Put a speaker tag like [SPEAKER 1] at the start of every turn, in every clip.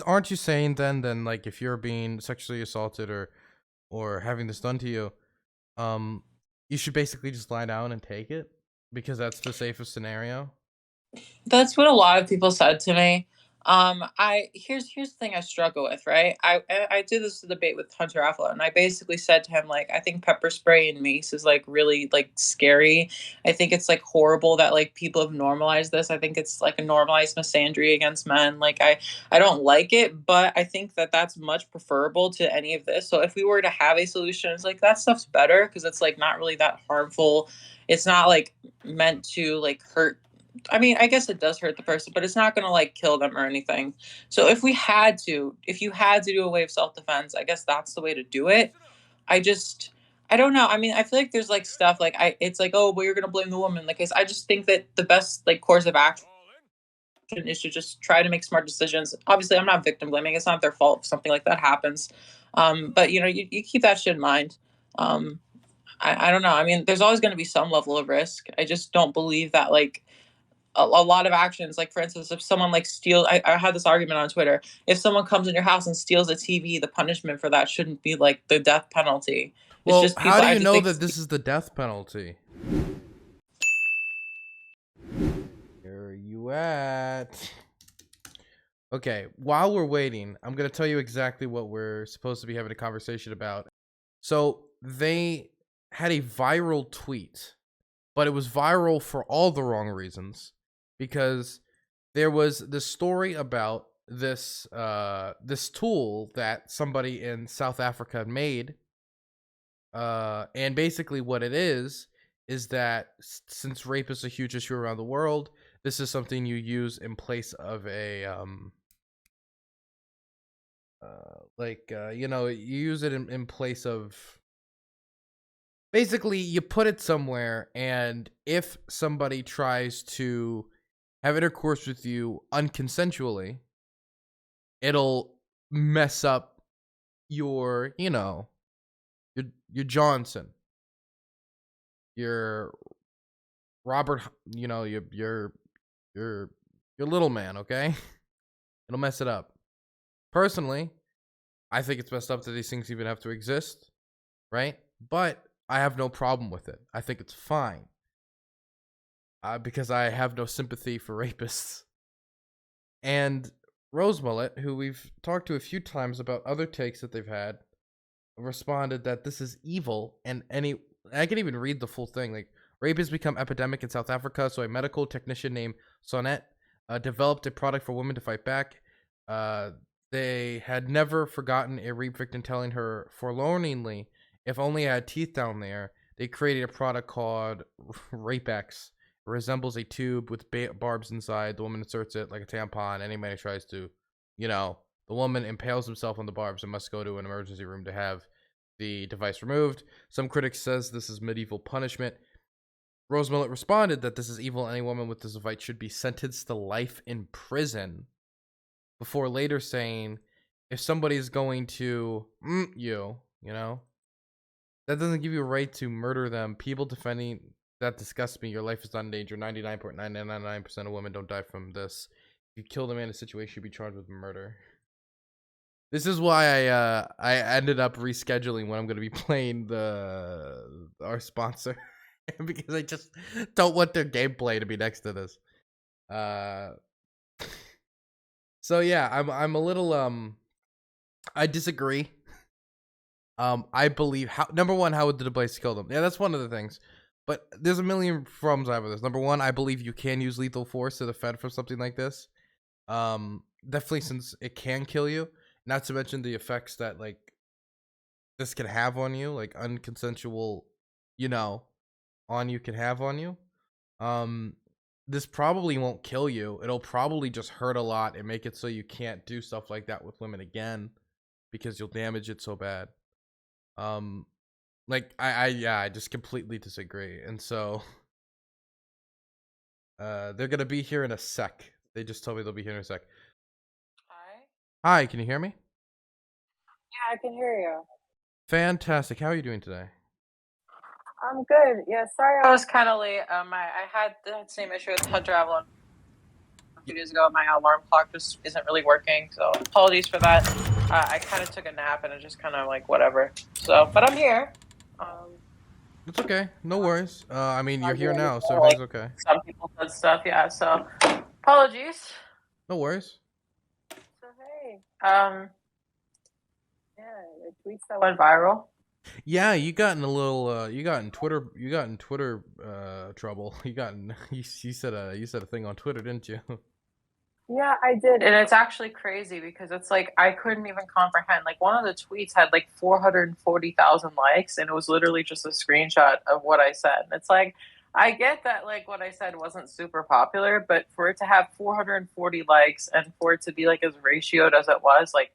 [SPEAKER 1] Aren't you saying then like if you're being sexually assaulted or having this done to you, um, you should basically just lie down and take it because that's the safest scenario?
[SPEAKER 2] That's what a lot of people said to me. I here's the thing I struggle with, right? I did this debate with Hunter Affleck, and I basically said to him like, I think pepper spray and mace is like really like scary. I think it's like horrible that like people have normalized this. I think it's like a normalized misandry against men. Like I don't like it, but I think that that's much preferable to any of this. So if we were to have a solution, it's like that stuff's better because it's like not really that harmful. It's not like meant to like hurt. I mean, I guess it does hurt the person, but it's not going to like kill them or anything. So if you had to do a way of self defense, I guess that's the way to do it. I just, I don't know. I mean, I feel like there's like stuff like it's like, oh, well, you're going to blame the woman. Like, I just think that the best like course of action is to just try to make smart decisions. Obviously, I'm not victim blaming. It's not their fault if something like that happens. But you keep that shit in mind. Um, I don't know. I mean, there's always going to be some level of risk. I just don't believe that like a lot of actions, like for instance, if someone like steals, I had this argument on Twitter, if someone comes in your house and steals a TV, the punishment for that shouldn't be like the death penalty. It's
[SPEAKER 1] Well,
[SPEAKER 2] just
[SPEAKER 1] how
[SPEAKER 2] people,
[SPEAKER 1] do
[SPEAKER 2] I
[SPEAKER 1] you
[SPEAKER 2] just
[SPEAKER 1] know
[SPEAKER 2] think
[SPEAKER 1] that this is the death penalty? Where are you at? Okay, while we're waiting, I'm going to tell you exactly what we're supposed to be having a conversation about. So, they had a viral tweet, but it was viral for all the wrong reasons because there was this story about this tool that somebody in South Africa made, and basically what it is that since rape is a huge issue around the world, this is something you use in place of a you use it in place of, basically you put it somewhere, and if somebody tries to have intercourse with you unconsensually, it'll mess up your, your Johnson, your Robert, your your little man, okay? It'll mess it up. Personally, I think it's messed up that these things even have to exist, right? But I have no problem with it. I think it's fine. Because I have no sympathy for rapists. And Rose Mullet, who we've talked to a few times about other takes that they've had, responded that this is evil, and I can even read the full thing. Like, rape has become epidemic in South Africa, so a medical technician named Sonnet developed a product for women to fight back. Uh, they had never forgotten a rape victim telling her forlorningly, "If only I had teeth down there." They created a product called Rapex. It resembles a tube with barbs inside. The woman inserts it like a tampon. Any man who tries to, you know, the woman impales himself on the barbs and must go to an emergency room to have the device removed. Some critics says this is medieval punishment. Rose Millet responded that this is evil. Any woman with this device should be sentenced to life in prison. Before later saying, if somebody's going to you know, that doesn't give you a right to murder them. People defending that disgusts me. Your life is not in danger. 99.999% of women don't die from this. If you kill the man in a situation, you'd be charged with murder. This is why I ended up rescheduling when I'm gonna be playing the our sponsor because I just don't want their gameplay to be next to this. Uh, so yeah, I'm a little I disagree. I believe how number one, how would the device kill them? Yeah, that's one of the things. But there's a million problems I have with this. Number one, I believe you can use lethal force to defend from something like this. Definitely since it can kill you. Not to mention the effects that like this can have on you, like unconsensual, you know, on you can have on you. Um, this probably won't kill you. It'll probably just hurt a lot and make it so you can't do stuff like that with women again because you'll damage it so bad. Um, like I just completely disagree. And so, they're gonna be here in a sec. They just told me they'll be here in a sec.
[SPEAKER 2] Hi.
[SPEAKER 1] Hi, can you hear me?
[SPEAKER 2] Yeah, I can hear you.
[SPEAKER 1] Fantastic. How are you doing today?
[SPEAKER 2] I'm good. Yeah, sorry I was kind of late. I had the same issue with Hunter Avalon few days ago. My alarm clock just isn't really working, so apologies for that. I kind of took a nap and it just kind of like whatever. So, but I'm here.
[SPEAKER 1] It's okay. No
[SPEAKER 2] Not,
[SPEAKER 1] worries. I mean, you're
[SPEAKER 2] not doing
[SPEAKER 1] here now, so
[SPEAKER 2] anything like
[SPEAKER 1] everything's okay.
[SPEAKER 2] some people said stuff. Yeah, so apologies.
[SPEAKER 1] No worries.
[SPEAKER 2] So hey, yeah, the tweets that went viral.
[SPEAKER 1] Yeah, you got in a little. You got in Twitter. You got in Twitter trouble. You got in. You said a thing on Twitter, didn't you?
[SPEAKER 2] Yeah, I did. And it's actually crazy because it's like I couldn't even comprehend. Like one of the tweets had like 440,000 likes and it was literally just a screenshot of what I said. And it's like I get that like what I said wasn't super popular, but for it to have 440 likes and for it to be like as ratioed as it was, like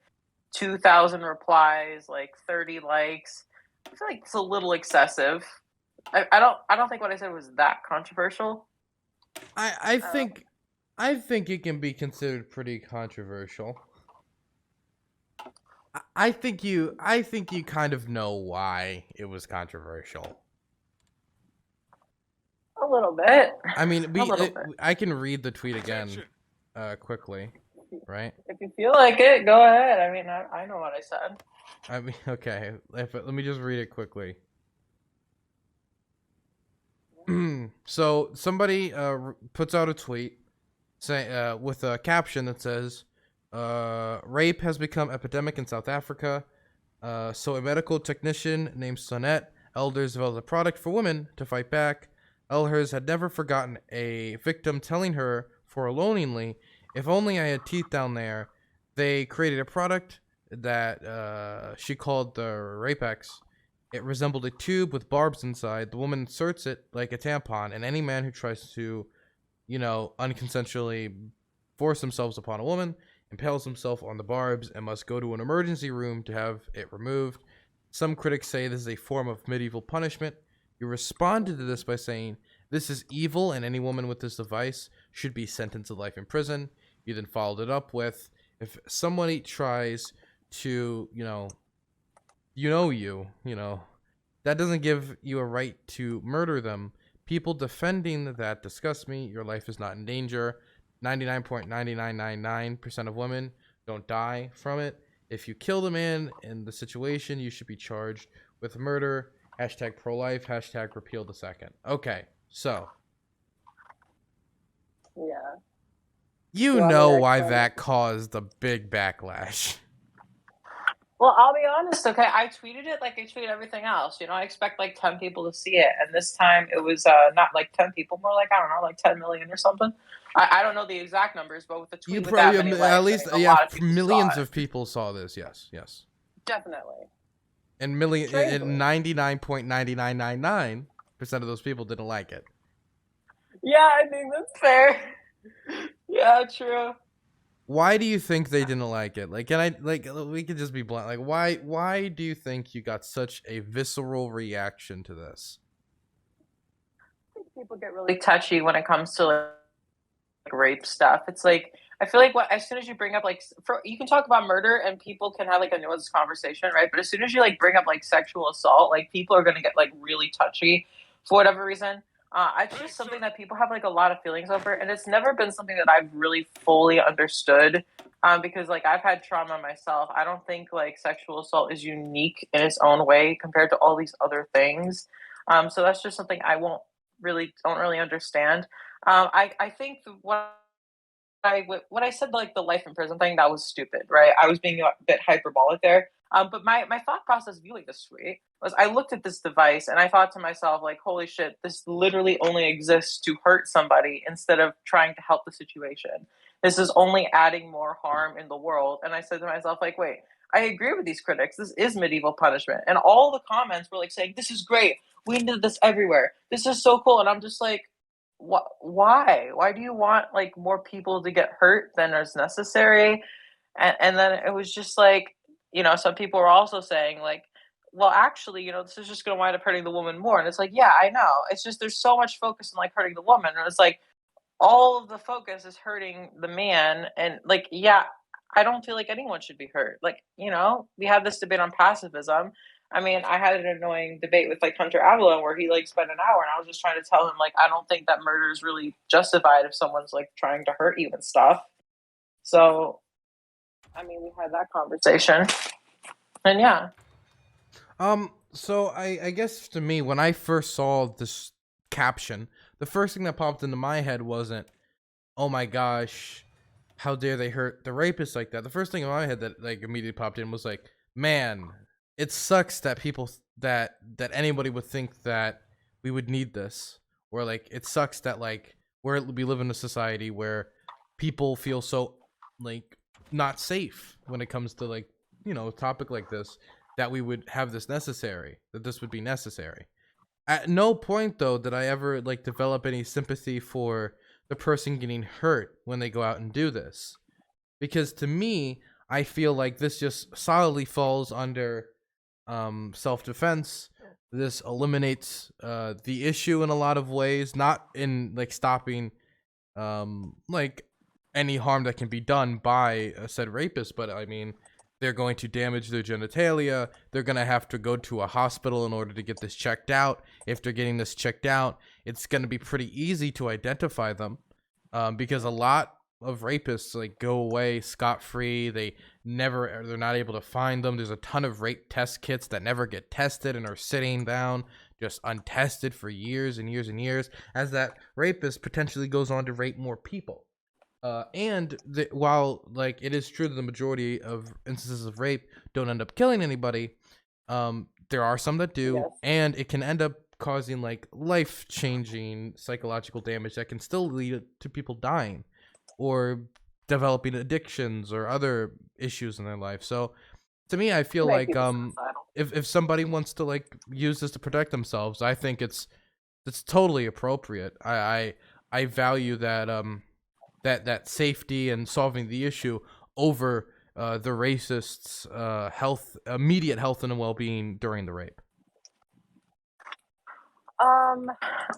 [SPEAKER 2] 2,000 replies, like 30 likes, I feel like it's a little excessive. I don't think what I said was that controversial.
[SPEAKER 1] I
[SPEAKER 2] Um,
[SPEAKER 1] think I think it can be considered pretty controversial. I think you kind of know why it was controversial.
[SPEAKER 2] a little bit.
[SPEAKER 1] I mean,
[SPEAKER 2] A little bit.
[SPEAKER 1] I can read the tweet again, quickly, right?
[SPEAKER 2] If you feel like it, go ahead. I mean, I know what I said.
[SPEAKER 1] I mean, okay. Let me just read it quickly. So somebody puts out a tweet say with a caption that says, "Rape has become epidemic in South Africa. So a medical technician named Sonette Elders developed a product for women to fight back. Elders had never forgotten a victim telling her forlorningly, 'If only I had teeth down there.' They created a product that she called the Rapex. It resembled a tube with barbs inside. The woman inserts it like a tampon, and any man who tries to, unconsensually force themselves upon a woman impales himself on the barbs and must go to an emergency room to have it removed. Some critics say this is a form of medieval punishment. You responded to this by saying, 'This is evil, and any woman with this device should be sentenced to life in prison.' You then followed it up with, 'If somebody tries to, that doesn't give you a right to murder them. People defending that disgust me. Your life is not in danger. 99.9999% of women don't die from it. If you kill the man in the situation, you should be charged with murder. Hashtag pro-life. Hashtag repeal the second.'" Okay, so
[SPEAKER 2] Yeah.
[SPEAKER 1] you
[SPEAKER 2] You want me
[SPEAKER 1] know
[SPEAKER 2] to
[SPEAKER 1] why
[SPEAKER 2] explain?
[SPEAKER 1] that caused a big backlash.
[SPEAKER 2] Well, I'll be honest. Okay, I tweeted it like I tweeted everything else. I expect like 10 people to see it, and this time it was not like 10 people, more like I don't know, like 10 million or something. I don't know the exact numbers, but with a
[SPEAKER 1] You
[SPEAKER 2] tweet with that
[SPEAKER 1] probably
[SPEAKER 2] many
[SPEAKER 1] at
[SPEAKER 2] likes, I
[SPEAKER 1] least
[SPEAKER 2] mean, a
[SPEAKER 1] yeah,
[SPEAKER 2] lot of people saw
[SPEAKER 1] millions
[SPEAKER 2] it.
[SPEAKER 1] of people saw this. Yes, yes.
[SPEAKER 2] Definitely.
[SPEAKER 1] And million and
[SPEAKER 2] Strangely.
[SPEAKER 1] 99.9999% of those people didn't like it.
[SPEAKER 2] Yeah, I think that's fair. Yeah, true.
[SPEAKER 1] Why do you think they didn't like it? Like, can I like we could just be blunt. Like, why do you think you got such a visceral reaction to this?
[SPEAKER 2] I think people get really touchy when it comes to like rape stuff. It's like I feel like what as soon as you bring up like you can talk about murder and people can have like a nuanced conversation, right? But as soon as you like bring up like sexual assault, like people are gonna get like really touchy for whatever reason. It's just something that people have like a lot of feelings over, and it's never been something that I've really fully understood. Because like I've had trauma myself. I don't think like sexual assault is unique in its own way compared to all these other things. So that's just something I won't really don't really understand. I think what I said, like the life in prison thing, that was stupid, right? I was being a bit hyperbolic there. But my thought process viewing this tweet was I looked at this device and I thought to myself, like, holy shit, this literally only exists to hurt somebody instead of trying to help the situation. This is only adding more harm in the world. And I said to myself, like, wait, I agree with these critics. This is medieval punishment. And all the comments were like saying, this is great. We need this everywhere. This is so cool. And I'm just like, why do you want like more people to get hurt than is necessary? And then it was just like, some people were also saying like, well, actually, this is just going to wind up hurting the woman more. And it's like, yeah, I know, it's just there's so much focus on like hurting the woman, and it's like all of the focus is hurting the man. And like, yeah, I don't feel like anyone should be hurt. Like, we had this debate on pacifism. I mean, I had an annoying debate with like Hunter Avalon where he like spent an hour, and I was just trying to tell him like I don't think that murder is really justified if someone's like trying to hurt you and stuff. So I mean, we had that conversation, and yeah,
[SPEAKER 1] So I guess to me, when I first saw this caption, the first thing that popped into my head wasn't, "Oh my gosh, how dare they hurt the rapist like that?" The first thing in my head that like immediately popped in was like, "Man, it sucks that people that anybody would think that we would need this, or like it sucks that like we live in a society where people feel so like not safe when it comes to like a topic like this, that we would have this necessary, that this would be necessary." At no point though did I ever like develop any sympathy for the person getting hurt when they go out and do this, because to me I feel like this just solidly falls under self-defense. This eliminates the issue in a lot of ways, not in like stopping like any harm that can be done by a said rapist, but I mean they're going to damage their genitalia. They're going to have to go to a hospital in order to get this checked out. If they're getting this checked out, it's going to be pretty easy to identify them, because a lot of rapists like go away scot-free. They're not able to find them. There's a ton of rape test kits that never get tested and are sitting down just untested for years and years and years, as that rapist potentially goes on to rape more people. While like it is true that the majority of instances of rape don't end up killing anybody, there are some that do,
[SPEAKER 2] yes,
[SPEAKER 1] and it can end up causing like life-changing psychological damage that can still lead to people dying or developing addictions or other issues in their life. So to me, I feel
[SPEAKER 2] make
[SPEAKER 1] like
[SPEAKER 2] people suicidal.
[SPEAKER 1] if somebody wants to like use this to protect themselves, I think it's totally appropriate. I value that that safety and solving the issue over the racist's immediate health and well-being during the rape.
[SPEAKER 2] Um,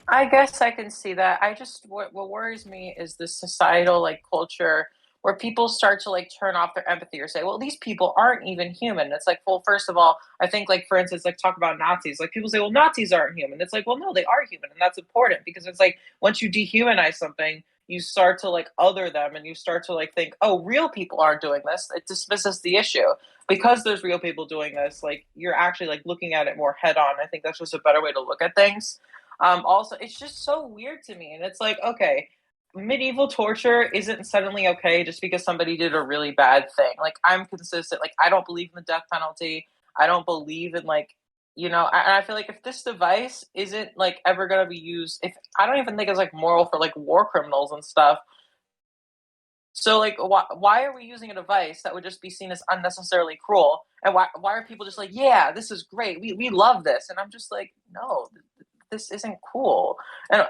[SPEAKER 2] I guess I can see that. I just what worries me is the societal like culture where people start to like turn off their empathy or say, "Well, these people aren't even human." It's like, well, first of all, I think like for instance, like talk about Nazis. Like people say, "Well, Nazis aren't human." It's like, well, no, they are human, and that's important because it's like once you dehumanize something, you start to like other them, and you start to like think, "Oh, real people aren't doing this." It dismisses the issue because there's real people doing this. Like you're actually like looking at it more head on. I think that's just a better way to look at things. Also, it's just so weird to me. And it's like, okay, medieval torture isn't suddenly okay just because somebody did a really bad thing. Like, I'm consistent. Like, I don't believe in the death penalty. I don't believe in, like, and I feel like if this device isn't like ever going to be used, if I don't even think it's like moral for like war criminals and stuff. So, like, why are we using a device that would just be seen as unnecessarily cruel? And why are people just like, yeah, this is great. We love this. And I'm just like, no, this isn't cool. And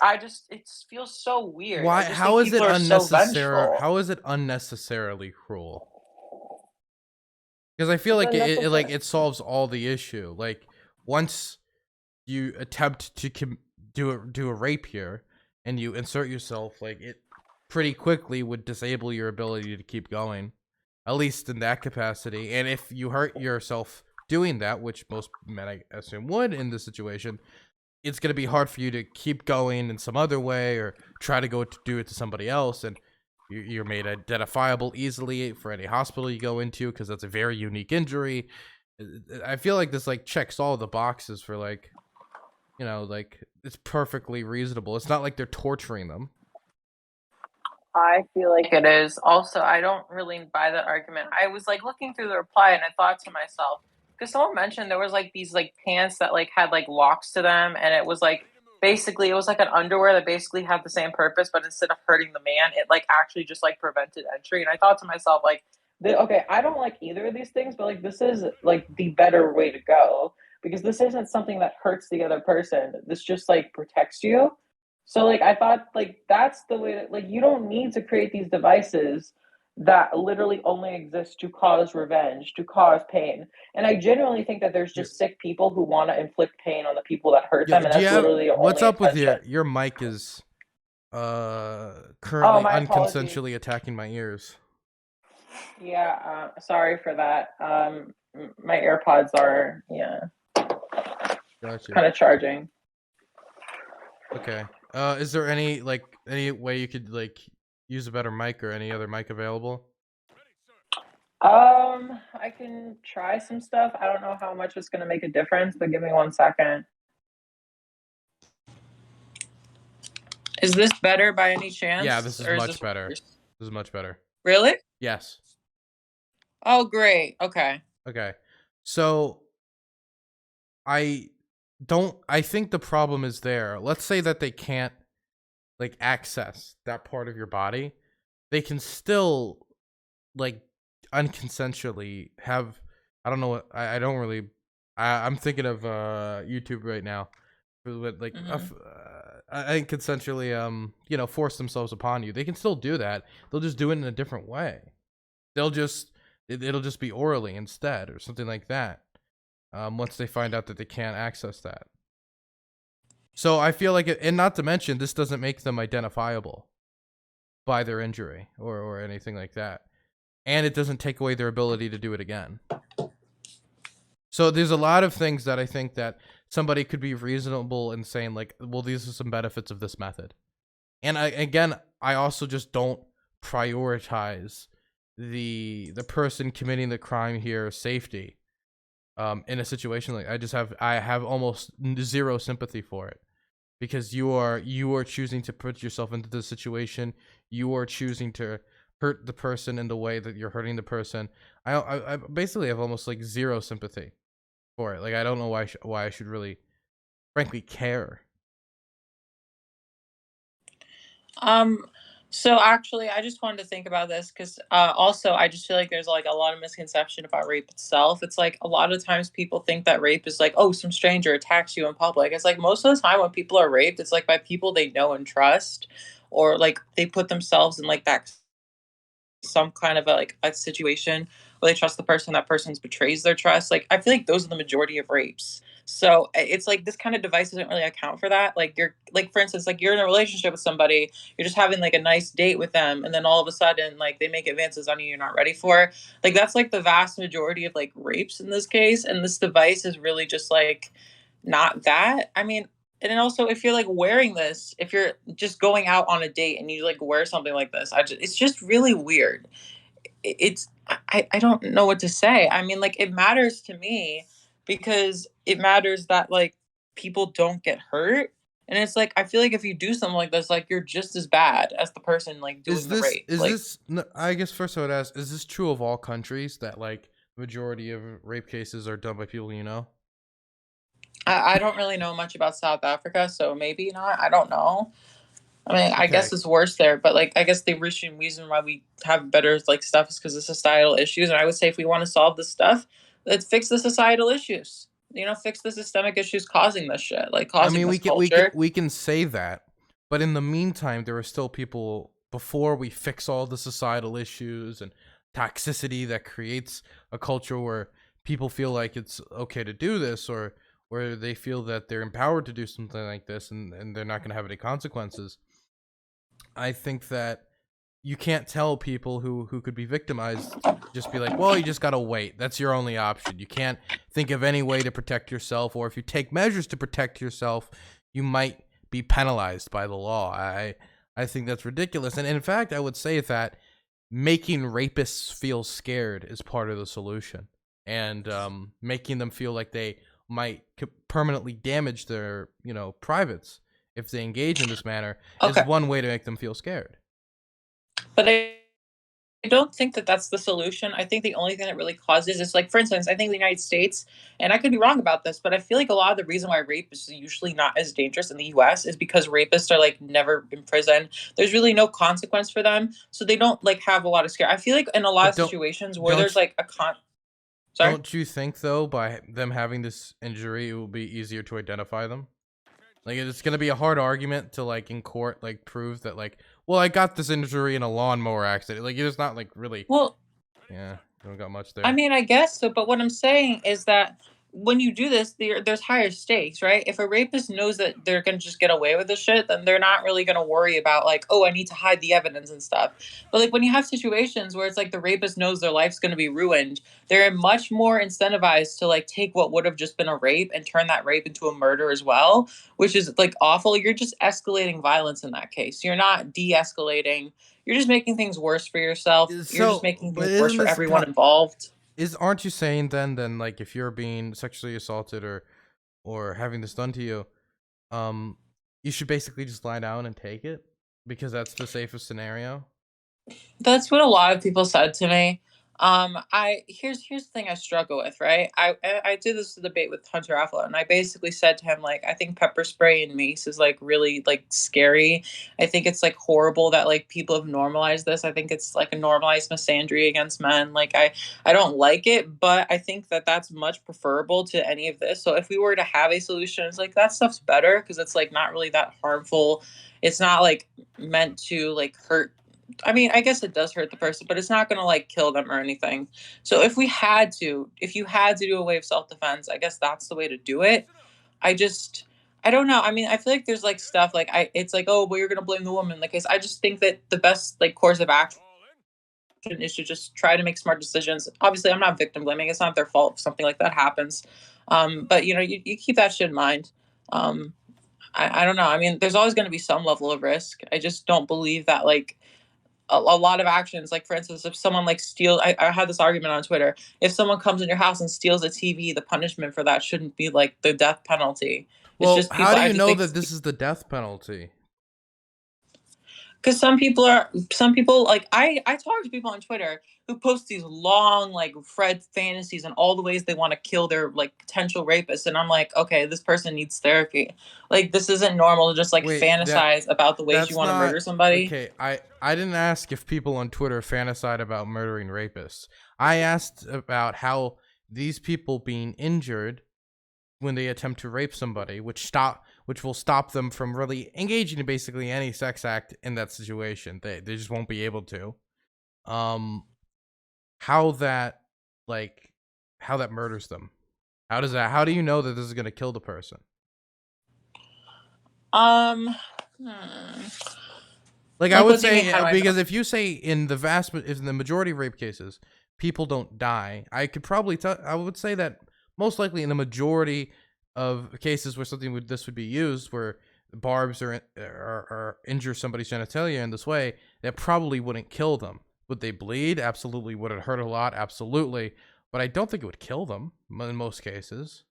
[SPEAKER 2] it feels so weird. I
[SPEAKER 1] Why?
[SPEAKER 2] just
[SPEAKER 1] How
[SPEAKER 2] think
[SPEAKER 1] is it
[SPEAKER 2] people are so
[SPEAKER 1] unnecessary?
[SPEAKER 2] vengeful.
[SPEAKER 1] How is it unnecessarily cruel? Because I feel
[SPEAKER 2] It's
[SPEAKER 1] like
[SPEAKER 2] unnecessary.
[SPEAKER 1] it solves all the issue. Like once you attempt to do a rape here and you insert yourself, like it pretty quickly would disable your ability to keep going, at least in that capacity. And if you hurt yourself doing that, which most men I assume would in this situation, it's going to be hard for you to keep going in some other way or try to go to do it to somebody else. And you're made identifiable easily for any hospital you go into because that's a very unique injury. I feel like this like checks all the boxes for like, like it's perfectly reasonable. It's not like they're torturing them.
[SPEAKER 2] I feel like it is. Also, I don't really buy that argument. I was like looking through the reply and I thought to myself, because someone mentioned there was like these like pants that like had like locks to them, and it was like basically it was like an underwear that basically had the same purpose, but instead of hurting the man, it like actually just like prevented entry. And I thought to myself, like, okay, I don't like either of these things, but like this is like the better way to go because this isn't something that hurts the other person. This just like protects you. So like I thought like that's the way that like you don't need to create these devices that literally only exist to cause revenge, to cause pain. And I genuinely think that there's
[SPEAKER 1] You're,
[SPEAKER 2] just sick people who want to inflict pain on the people that hurt them,
[SPEAKER 1] yeah,
[SPEAKER 2] and
[SPEAKER 1] do you
[SPEAKER 2] that's
[SPEAKER 1] have
[SPEAKER 2] literally their
[SPEAKER 1] what's
[SPEAKER 2] only
[SPEAKER 1] up with
[SPEAKER 2] intention.
[SPEAKER 1] your mic is
[SPEAKER 2] Oh,
[SPEAKER 1] currently
[SPEAKER 2] my apologies.
[SPEAKER 1] unconsensually attacking my ears.
[SPEAKER 2] Yeah, sorry for that. My AirPods are yeah.
[SPEAKER 1] Gotcha.
[SPEAKER 2] kind of charging.
[SPEAKER 1] Okay. Is there any way you could like use a better mic or any other mic available?
[SPEAKER 2] I can try some stuff. I don't know how much it's gonna make a difference, but give me 1 second. Is this better by any
[SPEAKER 1] Yeah,
[SPEAKER 2] chance,
[SPEAKER 1] this is
[SPEAKER 2] or is
[SPEAKER 1] much
[SPEAKER 2] this
[SPEAKER 1] better.
[SPEAKER 2] worse?
[SPEAKER 1] This is much better.
[SPEAKER 2] Really?
[SPEAKER 1] Yes.
[SPEAKER 2] Oh, great. Okay.
[SPEAKER 1] Okay. So I I think the problem is there. Let's say that they can't like access that part of your body. They can still like unconsensually have I don't know what I don't really I'm thinking of YouTube right now with like
[SPEAKER 2] Hmm.
[SPEAKER 1] I think consensually force themselves upon you. They can still do that. They'll just do it in a different way. They'll just it'll just be orally instead or something like that. Once they find out that they can't access that. So I feel like and not to mention this doesn't make them identifiable by their injury or anything like that. And it doesn't take away their ability to do it again. So there's a lot of things that I think that somebody could be reasonable in saying like, well, these are some benefits of this method. And I also just don't prioritize the person committing the crime here safety in a situation like I have almost zero sympathy for it because you are choosing to put yourself into the situation. You are choosing to hurt the person in the way that you're hurting the person. I basically have almost like zero sympathy for it. Like I don't know why I should really, frankly, care.
[SPEAKER 2] Um, so actually, I just wanted to think about this because also I just feel like there's like a lot of misconception about rape itself. It's like a lot of times people think that rape is like, oh, some stranger attacks you in public. It's like most of the time when people are raped, it's like by people they know and trust, or like they put themselves in like that some kind of a situation where they trust the person, that person's betrays their trust. Like I feel like those are the majority of rapes. So it's like this kind of device doesn't really account for that. Like you're like for instance, like you're in a relationship with somebody, you're just having like a nice date with them, and then all of a sudden like they make advances on you you're not ready for. Like that's like the vast majority of like rapes in this case. And this device is really just like not that. I mean, and then also if you're like wearing this, if you're just going out on a date and you like wear something like this, it's just really weird. It's I don't know what to say. I mean, like it matters to me because it matters that like people don't get hurt. And it's like I feel like if you do something like this, like you're just as bad as the person like doing the rape.
[SPEAKER 1] Is
[SPEAKER 2] Like
[SPEAKER 1] this? No, I guess first I would ask: is this true of all countries that like majority of rape cases are done by people you know?
[SPEAKER 2] I don't really know much about South Africa, so maybe not. I don't know. I mean, I
[SPEAKER 1] Okay.
[SPEAKER 2] guess it's worse there, but like I guess the reason why we have better like stuff is because of societal issues. And I would say if we want to solve this stuff, let's fix the societal issues. You know, fix the systemic issues causing this shit, like
[SPEAKER 1] I
[SPEAKER 2] causing
[SPEAKER 1] mean,
[SPEAKER 2] this culture.
[SPEAKER 1] we can say that, but in the meantime, there are still people before we fix all the societal issues and toxicity that creates a culture where people feel like it's okay to do this, or where they feel that they're empowered to do something like this, and they're not going to have any consequences. I think that you can't tell people who could be victimized just be like, well, you just gotta wait. That's your only option. You can't think of any way to protect yourself, or if you take measures to protect yourself, you might be penalized by the law. I think that's ridiculous. And in fact, I would say that making rapists feel scared is part of the solution, and making them feel like they might permanently damage their privates if they engage in this manner is
[SPEAKER 2] Okay,
[SPEAKER 1] one way to make them feel scared.
[SPEAKER 2] but I don't think that that's the solution. I think the only thing that really causes is like, for instance, I think the United States, and I could be wrong about this, but I feel like a lot of the reason why rape is usually not as dangerous in the US is because rapists are like never in prison. There's really no consequence for them. So they don't like have a lot of scare. I feel like in a lot of
[SPEAKER 1] But
[SPEAKER 2] situations where
[SPEAKER 1] don't
[SPEAKER 2] there's like sorry?
[SPEAKER 1] don't you think though by them having this injury, it will be easier to identify them? Like it's gonna be a hard argument to like in court like prove that like, well, I got this injury in a lawnmower accident. Like it's not like really,
[SPEAKER 2] Well,
[SPEAKER 1] yeah, you don't got much
[SPEAKER 2] I
[SPEAKER 1] there.
[SPEAKER 2] mean, I guess so, but what I'm saying is that when you do this, there's higher stakes, right? If a rapist knows that they're gonna just get away with the shit, then they're not really gonna worry about like, oh, I need to hide the evidence and stuff. But like when you have situations where it's like the rapist knows their life's gonna be ruined, they're much more incentivized to like take what would have just been a rape and turn that rape into a murder as well, which is like awful. You're just escalating violence in that case. You're not de-escalating. You're just making things worse for yourself. You're just
[SPEAKER 1] So,
[SPEAKER 2] making
[SPEAKER 1] but
[SPEAKER 2] things worse
[SPEAKER 1] isn't
[SPEAKER 2] for
[SPEAKER 1] this
[SPEAKER 2] everyone involved.
[SPEAKER 1] aren't you saying then like if you're being sexually assaulted or having this done to you, um, you should basically just lie down and take it because that's the safest scenario?
[SPEAKER 2] That's what a lot of people said to me. I here's the thing I struggle with, right? I did this debate with Hunter Affleck, and I basically said to him like, I think pepper spray and mace is like really like scary. I think it's like horrible that like people have normalized this. I think it's like a normalized misandry against men. Like I don't like it, but I think that that's much preferable to any of this. So if we were to have a solution, it's like that stuff's better because it's like not really that harmful. It's not like meant to like hurt. I mean, I guess it does hurt the person, but it's not going to like kill them or anything. So if you had to do a way of self defense, I guess that's the way to do it. I just, I don't know. I mean, I feel like there's like stuff like it's like, oh, well, you're going to blame the woman. Like, I just think that the best like course of action is to just try to make smart decisions. Obviously, I'm not victim blaming. It's not their fault if something like that happens. But you know, you keep that shit in mind. Um, I don't know. I mean, there's always going to be some level of risk. I just don't believe that like a lot of actions. Like for instance, if someone like steals, I had this argument on Twitter. If someone comes in your house and steals a TV, the punishment for that shouldn't be like the death penalty. It's
[SPEAKER 1] Well,
[SPEAKER 2] just
[SPEAKER 1] how
[SPEAKER 2] people.
[SPEAKER 1] do
[SPEAKER 2] I
[SPEAKER 1] you
[SPEAKER 2] just
[SPEAKER 1] know
[SPEAKER 2] think
[SPEAKER 1] that this is the death penalty?
[SPEAKER 2] because some people like I talk to people on Twitter who post these long like Fred fantasies and all the ways they want to kill their like potential rapist, and I'm like, okay, this person needs therapy. Like this isn't normal to just like
[SPEAKER 1] Wait,
[SPEAKER 2] fantasize about the ways you
[SPEAKER 1] that's
[SPEAKER 2] want to
[SPEAKER 1] not
[SPEAKER 2] murder somebody.
[SPEAKER 1] okay. I didn't ask if people on Twitter fantasize about murdering rapists. I asked about how these people being injured when they attempt to rape somebody, which will stop them from really engaging in basically any sex act in that situation. They just won't be able to. Um, how that like how that murders them? How do you know that this is gonna kill the person?
[SPEAKER 2] Um, hmm.
[SPEAKER 1] Like I
[SPEAKER 2] Like,
[SPEAKER 1] would
[SPEAKER 2] what do you mean?
[SPEAKER 1] say,
[SPEAKER 2] How do I know?
[SPEAKER 1] because if you say in the majority of rape cases, people don't die. I could probably tell. I would say that most likely in the majority of cases where this would be used, where barbs or injure somebody's genitalia in this way, that probably wouldn't kill them. Would they bleed? Absolutely. Would it hurt a lot? Absolutely. But I don't think it would kill them in most cases.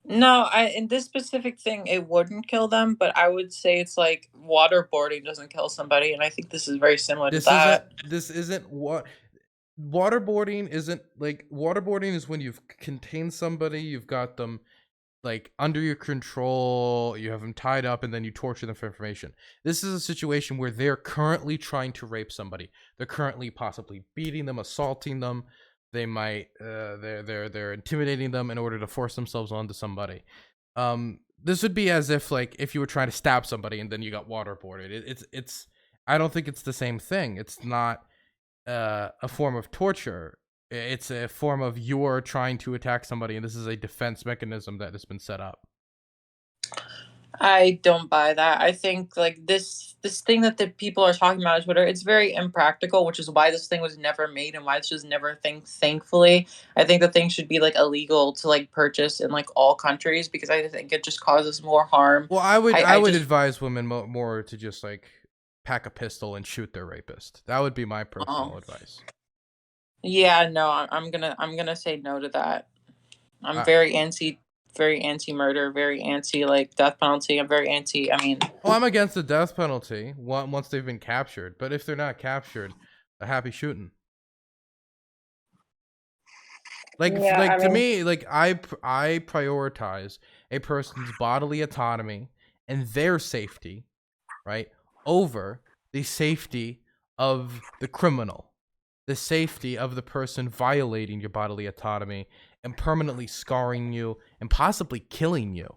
[SPEAKER 2] No, I in this specific thing, it wouldn't kill them, but I would say it's like waterboarding doesn't kill somebody, and I think this is very similar to that.
[SPEAKER 1] This isn't what waterboarding isn't like. Waterboarding is when you've contained somebody, you've got them like under your control, you have them tied up, and then you torture them for information. This is a situation where they're currently trying to rape somebody. They're currently possibly beating them, assaulting them. They might they're intimidating them in order to force themselves onto somebody. This would be as if like if you were trying to stab somebody and then you got waterboarded. It's I don't think it's the same thing. It's not a form of torture. It's a form of you're trying to attack somebody, and this is a defense mechanism that has been set up.
[SPEAKER 2] I don't buy that. I think like this thing that the people are talking about on Twitter, it's very impractical, which is why this thing was never made and why this was never a thing. Thankfully, I think the thing should be like illegal to like purchase in like all countries because I think it just causes more harm.
[SPEAKER 1] Well, I
[SPEAKER 2] I
[SPEAKER 1] would
[SPEAKER 2] just
[SPEAKER 1] advise women more to just like pack a pistol and shoot their rapist. That would be my
[SPEAKER 2] um
[SPEAKER 1] personal advice.
[SPEAKER 2] yeah, no, I'm gonna say no to that. I'm
[SPEAKER 1] Uh,
[SPEAKER 2] very anti murder, very anti like death penalty. I'm very anti. I mean,
[SPEAKER 1] well, I'm against the death penalty once they've been captured, but if they're not captured, a happy shooting.
[SPEAKER 2] yeah,
[SPEAKER 1] Like
[SPEAKER 2] I
[SPEAKER 1] to
[SPEAKER 2] mean,
[SPEAKER 1] me, like I prioritize a person's bodily autonomy and their safety, right, over the safety of the criminal, the safety of the person violating your bodily autonomy and permanently scarring you and possibly killing you.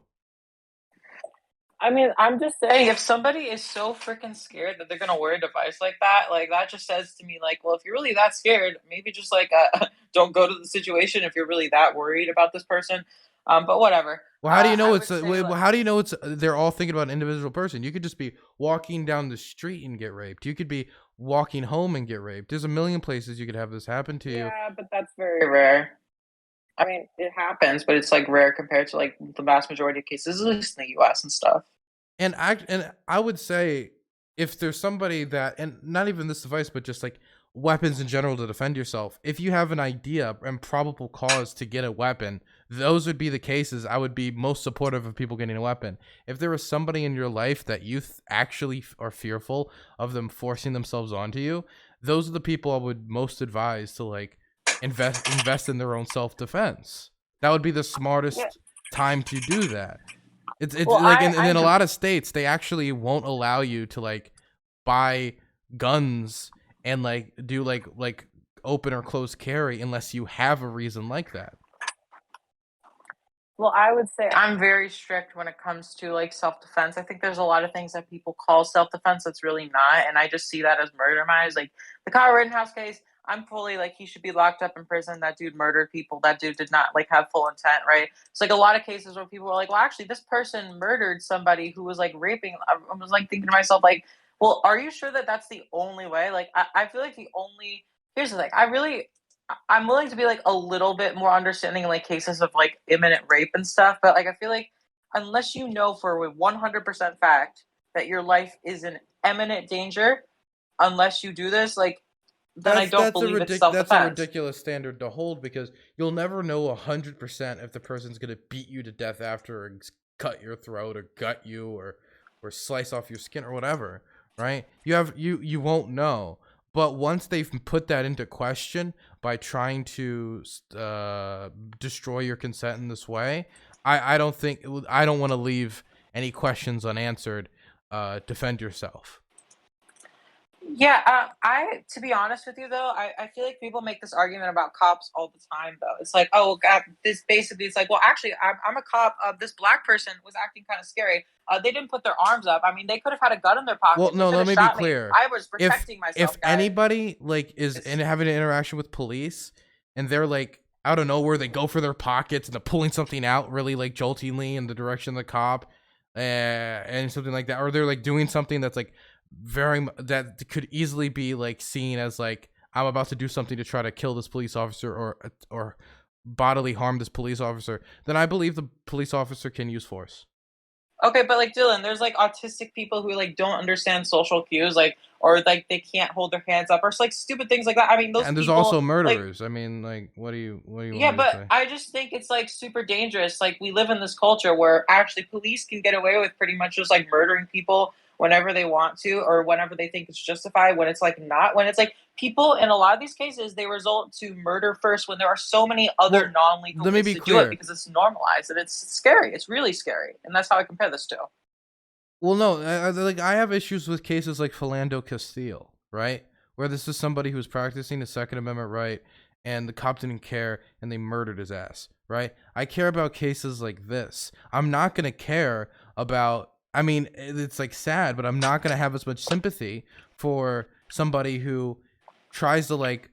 [SPEAKER 2] I mean, I'm just saying, if somebody is so freaking scared that they're gonna wear a device like that just says to me, like, well, if you're really that scared, maybe just like don't go to the situation if you're really that worried about this person. But whatever.
[SPEAKER 1] Well, how do you know
[SPEAKER 2] I
[SPEAKER 1] it's
[SPEAKER 2] would say,
[SPEAKER 1] well, how do you know it's they're all thinking about an individual person? You could just be walking down the street and get raped. You could be walking home and get raped. There's a million places you could have this happen to you.
[SPEAKER 2] yeah, but that's very rare. I mean, it happens, but it's like rare compared to like the vast majority of cases, at least in the U.S. and stuff.
[SPEAKER 1] And I would say if there's somebody that, and not even this device, but just like weapons in general to defend yourself, if you have an idea and probable cause to get a weapon, those would be the cases I would be most supportive of people getting a weapon. If there was somebody in your life that you actually are fearful of them forcing themselves onto you, those are the people I would most advise to like invest in their own self-defense. That would be the
[SPEAKER 2] Yeah.
[SPEAKER 1] smartest time to do that. It's
[SPEAKER 2] Well,
[SPEAKER 1] like in a lot of states they actually won't allow you to like buy guns and like do like open or close carry unless you have a reason like that.
[SPEAKER 2] Well, I would say I'm very strict when it comes to like self defense. I think there's a lot of things that people call self defense that's really not, and I just see that as murder minds. Like the Kyle Rittenhouse case, I'm fully like he should be locked up in prison. That dude murdered people. That dude did not like have full intent, right? It's like a lot of cases where people are like, well, actually, this person murdered somebody who was like raping. I was like thinking to myself, like, well, are you sure that that's the only way? Like, I feel like the only here's the thing. I'm willing to be like a little bit more understanding in like cases of like imminent rape and stuff, but like I feel like unless you know for a 100% fact that your life is in imminent danger, unless you do this, like then I don't believe it's self
[SPEAKER 1] That's a
[SPEAKER 2] defense.
[SPEAKER 1] ridiculous standard to hold because you'll never know 100% if the person's gonna beat you to death after or cut your throat or gut you or slice off your skin or whatever, right? You won't know. But once they've put that into question by trying to destroy your consent in this way, I don't think I don't want to leave any questions unanswered. Defend yourself.
[SPEAKER 2] Yeah, I to be honest with you though, I feel like people make this argument about cops all the time though. It's like, oh God, this basically it's like, well, actually, I'm a cop. This black person was acting kind of scary. They didn't put their arms up. I mean, they could have had a gun in their
[SPEAKER 1] Well,
[SPEAKER 2] pocket. They
[SPEAKER 1] no,
[SPEAKER 2] could
[SPEAKER 1] let
[SPEAKER 2] have
[SPEAKER 1] me be
[SPEAKER 2] shot me.
[SPEAKER 1] clear.
[SPEAKER 2] I was protecting
[SPEAKER 1] If
[SPEAKER 2] myself, guys.
[SPEAKER 1] anybody like is
[SPEAKER 2] It's
[SPEAKER 1] in having an interaction with police and they're like out of nowhere, they go for their pockets and they're pulling something out really like joltingly in the direction of the cop, and something like that, or they're like doing something that's like that could easily be like seen as like I'm about to do something to try to kill this police officer or bodily harm this police officer, then I believe the police officer can use force.
[SPEAKER 2] Okay, but like Dylan, there's like autistic people who like don't understand social cues, like or like they can't hold their hands up, or like stupid things like that. I mean, those
[SPEAKER 1] And there's also
[SPEAKER 2] people like
[SPEAKER 1] murderers. I mean, like, what do you want
[SPEAKER 2] yeah,
[SPEAKER 1] me to
[SPEAKER 2] but
[SPEAKER 1] say?
[SPEAKER 2] I just think it's like super dangerous. Like we live in this culture where actually police can get away with pretty much just like murdering people whenever they want to or whenever they think it's justified when it's like not when it's like people in a lot of these cases they result to murder first when there are so many other
[SPEAKER 1] Well,
[SPEAKER 2] non-lethal
[SPEAKER 1] let me
[SPEAKER 2] ways
[SPEAKER 1] be
[SPEAKER 2] to do it
[SPEAKER 1] clear.
[SPEAKER 2] because it's normalized and it's scary. It's really scary. And that's how I compare this to.
[SPEAKER 1] Well, no, like I have issues with cases like Philando Castile, right? Where this is somebody who's practicing the Second Amendment right, and the cop didn't care, and they murdered his ass, right? I care about cases like this. I'm not gonna care about. I mean, it's like sad, but I'm not gonna have as much sympathy for somebody who tries to like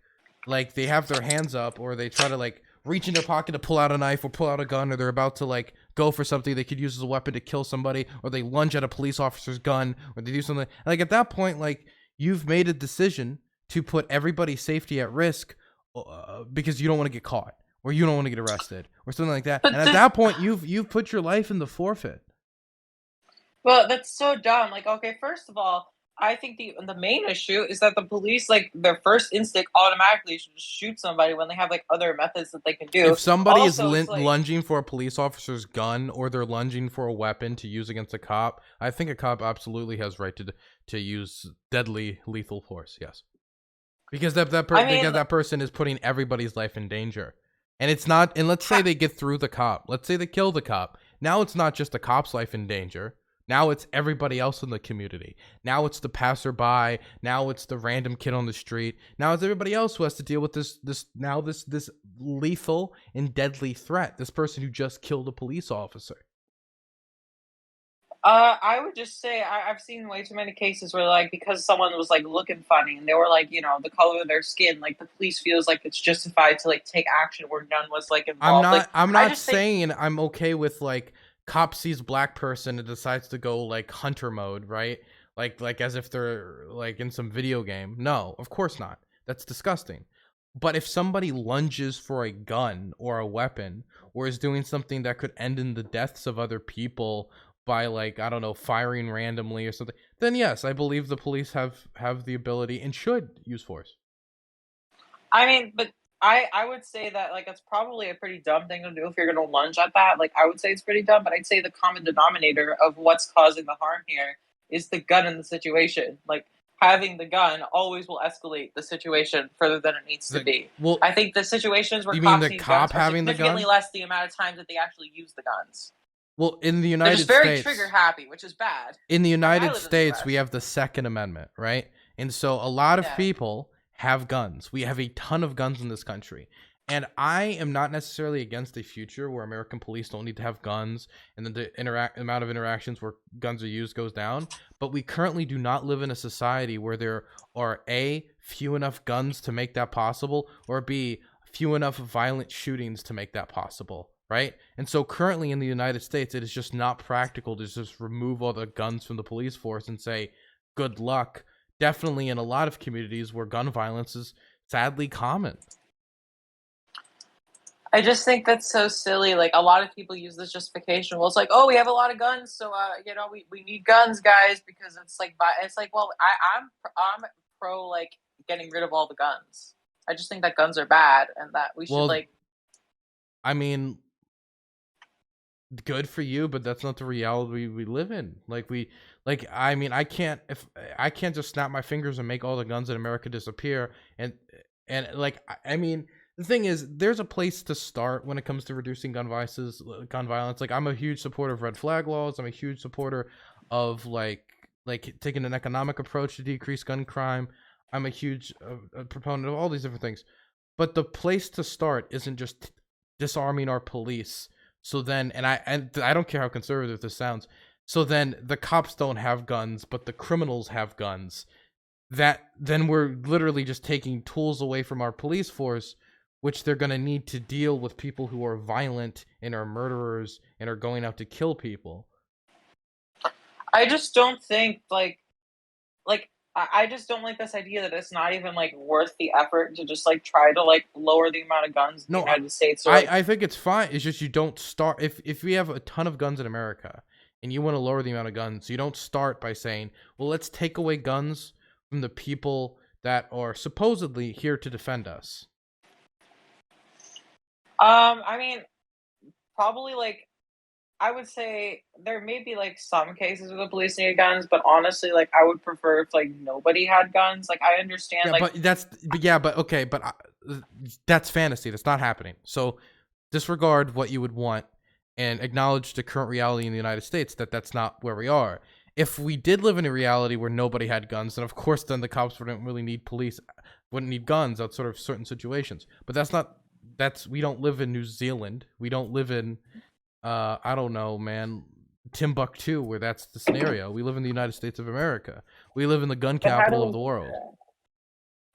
[SPEAKER 1] they have their hands up or they try to like reach in their pocket to pull out a knife or pull out a gun, or they're about to like go for something they could use as a weapon to kill somebody, or they lunge at a police officer's gun, or they do something like at that point, like you've made a decision to put everybody's safety at risk because you don't want to get caught or you don't want to get arrested or something like that. And
[SPEAKER 2] But
[SPEAKER 1] at
[SPEAKER 2] this
[SPEAKER 1] that point, you've put your life in the forfeit.
[SPEAKER 2] Well, that's so dumb. Like, okay, first of all, I think the main issue is that the police, like, their first instinct automatically should just shoot somebody when they have like other methods that they can do.
[SPEAKER 1] If somebody is
[SPEAKER 2] Also, it's like,
[SPEAKER 1] lunging for a police officer's gun or they're lunging for a weapon to use against a cop, I think a cop absolutely has right to use deadly lethal force. Yes, because
[SPEAKER 2] I
[SPEAKER 1] because
[SPEAKER 2] mean,
[SPEAKER 1] that person is putting everybody's life in danger, and it's not. And let's say
[SPEAKER 2] ha-
[SPEAKER 1] they get through the cop. Let's say they kill the cop. Now it's not just the cop's life in danger. Now it's everybody else in the community. Now it's the passerby. Now it's the random kid on the street. Now it's everybody else who has to deal with this lethal and deadly threat. This person who just killed a police officer.
[SPEAKER 2] I would just say I've seen way too many cases where like because someone was like looking funny and they were like the color of their skin, like the police feels like it's justified to like take action where none was like
[SPEAKER 1] I'm
[SPEAKER 2] involved. Like
[SPEAKER 1] not I'm
[SPEAKER 2] I
[SPEAKER 1] not
[SPEAKER 2] just think
[SPEAKER 1] saying I'm okay with like cop sees black person and decides to go like hunter mode, right? Like as if they're like in some video game. No, of course not. That's disgusting. But if somebody lunges for a gun or a weapon or is doing something that could end in the deaths of other people by like I don't know firing randomly or something, then yes, I believe the police have the ability and should use force.
[SPEAKER 2] I mean, but I would say that like it's probably a pretty dumb thing to do if you're gonna lunge at that. Like I would say it's pretty dumb, but I'd say the common denominator of what's causing the harm here is the gun in the situation. Like having the gun always will escalate the situation further than it needs to
[SPEAKER 1] The
[SPEAKER 2] be.
[SPEAKER 1] well,
[SPEAKER 2] I think the situations where
[SPEAKER 1] you mean
[SPEAKER 2] cops
[SPEAKER 1] the
[SPEAKER 2] use guns
[SPEAKER 1] cop
[SPEAKER 2] are
[SPEAKER 1] having the
[SPEAKER 2] significantly
[SPEAKER 1] gun?
[SPEAKER 2] less the amount of times that they actually use the guns.
[SPEAKER 1] Well,
[SPEAKER 2] They're just very trigger happy, which is bad.
[SPEAKER 1] In the
[SPEAKER 2] I mean, I
[SPEAKER 1] United
[SPEAKER 2] live in the
[SPEAKER 1] States, we
[SPEAKER 2] U.S.
[SPEAKER 1] have the Second Amendment, right? And so a lot of
[SPEAKER 2] Yeah.
[SPEAKER 1] people have guns. We have a ton of guns in this country. And I am not necessarily against a future where American police don't need to have guns and then the amount of interactions where guns are used goes down. But we currently do not live in a society where there are A, few enough guns to make that possible, or B, few enough violent shootings to make that possible, right? And so currently in the United States, it is just not practical to just remove all the guns from the police force and say, good luck. Definitely in a lot of communities where gun violence is sadly common.
[SPEAKER 2] I just think that's so silly. Like a lot of people use this justification. Well, it's like, oh, we have a lot of guns, so we need guns, guys, because it's like, it's like, well, I'm pro like getting rid of all the guns. I just think that guns are bad, and that we should
[SPEAKER 1] Well,
[SPEAKER 2] like.
[SPEAKER 1] I mean, good for you, but that's not the reality we live in. I mean, I can't just snap my fingers and make all the guns in America disappear. And like, I mean, the thing is, there's a place to start when it comes to reducing gun violence. Like, I'm a huge supporter of red flag laws. I'm a huge supporter of like taking an economic approach to decrease gun crime. I'm a huge proponent of all these different things. But the place to start isn't just disarming our police. So then, and I don't care how conservative this sounds. So then the cops don't have guns, but the criminals have guns. That then we're literally just taking tools away from our police force, which they're gonna need to deal with people who are violent and are murderers and are going out to kill people.
[SPEAKER 2] I just don't think like I just don't like this idea that it's not even like worth the effort to just like try to like lower the amount of guns in the
[SPEAKER 1] No,
[SPEAKER 2] United States or like.
[SPEAKER 1] I think it's fine. It's just you don't start if we have a ton of guns in America and you want to lower the amount of guns, you don't start by saying, well, let's take away guns from the people that are supposedly here to defend us.
[SPEAKER 2] I mean, probably like I would say there may be like some cases where the police need guns, but honestly, like I would prefer if like nobody had guns. Like I understand,
[SPEAKER 1] Yeah,
[SPEAKER 2] like
[SPEAKER 1] but okay, but that's fantasy. That's not happening. So disregard what you would want and acknowledge the current reality in the United States that that's not where we are. If we did live in a reality where nobody had guns, then of course then the cops wouldn't really need police, wouldn't need guns out sort of certain situations. But that's not that's we don't live in New Zealand. We don't live in I don't know, man, Timbuktu, where that's the scenario. We live in the United States of America. We live in the gun
[SPEAKER 2] but
[SPEAKER 1] capital of the world.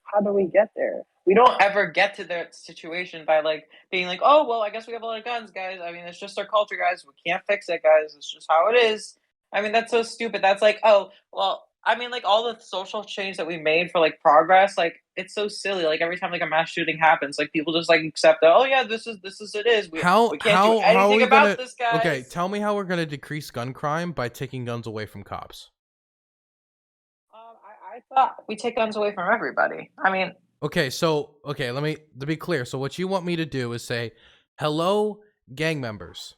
[SPEAKER 2] how do we get there? We don't ever get to that situation by like being like, oh well, I guess we have a lot of guns, guys. I mean, it's just our culture, guys. We can't fix it, guys. It's just how it is. I mean, that's so stupid. That's like, oh well. I mean, like all the social change that we made for like progress, like it's so silly. Like every time like a mass shooting happens, like people just like accept that. Oh yeah, this is it is. We can't do
[SPEAKER 1] How are
[SPEAKER 2] anything
[SPEAKER 1] we
[SPEAKER 2] about
[SPEAKER 1] gonna
[SPEAKER 2] this,
[SPEAKER 1] okay,
[SPEAKER 2] guys.
[SPEAKER 1] tell me how we're gonna decrease gun crime by taking guns away from cops.
[SPEAKER 2] I thought we take guns away from everybody. I mean,
[SPEAKER 1] Okay, so okay, let me to be clear. So what you want me to do is say, hello, gang members.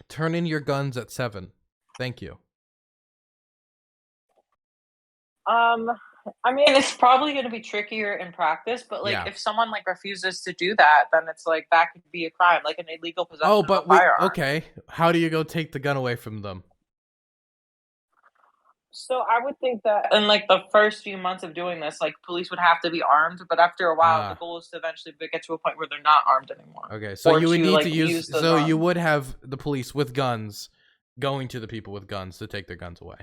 [SPEAKER 1] Turn in your guns at 7. Thank you.
[SPEAKER 2] Um, I mean, it's probably going to be trickier in practice, but like
[SPEAKER 1] Yeah.
[SPEAKER 2] if someone like refuses to do that, then it's like that could be a crime, like an illegal possession
[SPEAKER 1] Oh,
[SPEAKER 2] of a
[SPEAKER 1] but we
[SPEAKER 2] firearm.
[SPEAKER 1] okay. How do you go take the gun away from them?
[SPEAKER 2] So I would think that in like the first few months of doing this, like police would have to be armed, but after a while, the
[SPEAKER 1] Ah,
[SPEAKER 2] goal is to eventually get to a point where they're not armed anymore,
[SPEAKER 1] okay. So
[SPEAKER 2] or
[SPEAKER 1] you would
[SPEAKER 2] to
[SPEAKER 1] need to
[SPEAKER 2] like use
[SPEAKER 1] use
[SPEAKER 2] the
[SPEAKER 1] so you
[SPEAKER 2] gun.
[SPEAKER 1] would have the police with guns going to the people with guns to take their guns away.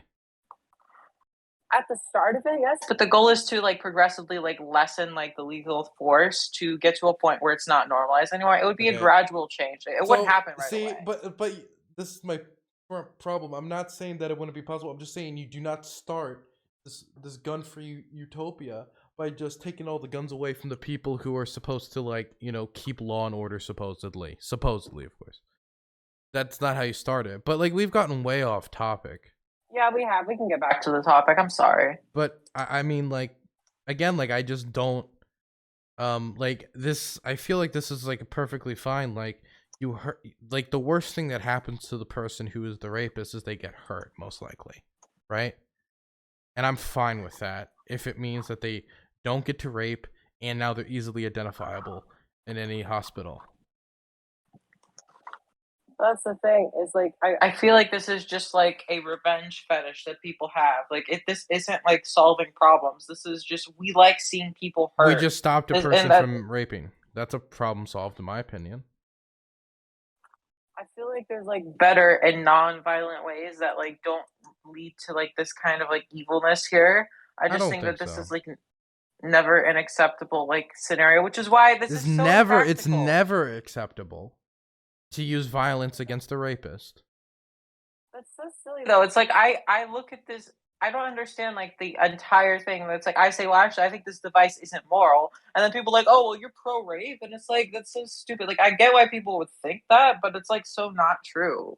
[SPEAKER 2] At the start of it, yes, but the goal is to like progressively like lessen like the legal force to get to a point where it's not normalized anymore. It would be a
[SPEAKER 1] Okay.
[SPEAKER 2] gradual change. It wouldn't
[SPEAKER 1] So
[SPEAKER 2] happen right
[SPEAKER 1] see,
[SPEAKER 2] away.
[SPEAKER 1] but this is my problem. I'm not saying that it wouldn't be possible. I'm just saying you do not start this gun-free utopia by just taking all the guns away from the people who are supposed to, like, keep law and order, supposedly. Supposedly, of course. That's not how you start it. But like, we've gotten way off topic.
[SPEAKER 2] Yeah, we have. We can get back to the topic. I'm sorry.
[SPEAKER 1] But I mean, like, again, like, I just don't like this. I feel like this is like perfectly fine. Like, you hurt, like, the worst thing that happens to the person who is the rapist is they get hurt, most likely, right? And I'm fine with that if it means that they don't get to rape and now they're easily identifiable in any hospital.
[SPEAKER 2] That's the thing. Is like I feel like this is just like a revenge fetish that people have. Like this isn't like solving problems. This is just we like seeing people hurt.
[SPEAKER 1] We just stopped a person from raping. That's a problem solved, in my opinion.
[SPEAKER 2] I feel like there's like better and non-violent ways that like don't lead to like this kind of like evilness here. I just think that this is like never an acceptable like scenario, which is why this is so
[SPEAKER 1] never impractical. It's never acceptable to use violence against a rapist.
[SPEAKER 2] That's so silly though. It's like I look at this, I don't understand like the entire thing. That's like I say, well, actually, I think this device isn't moral, and then people are like, oh, well, you're pro rape, and it's like that's so stupid. Like I get why people would think that, but it's like so not true.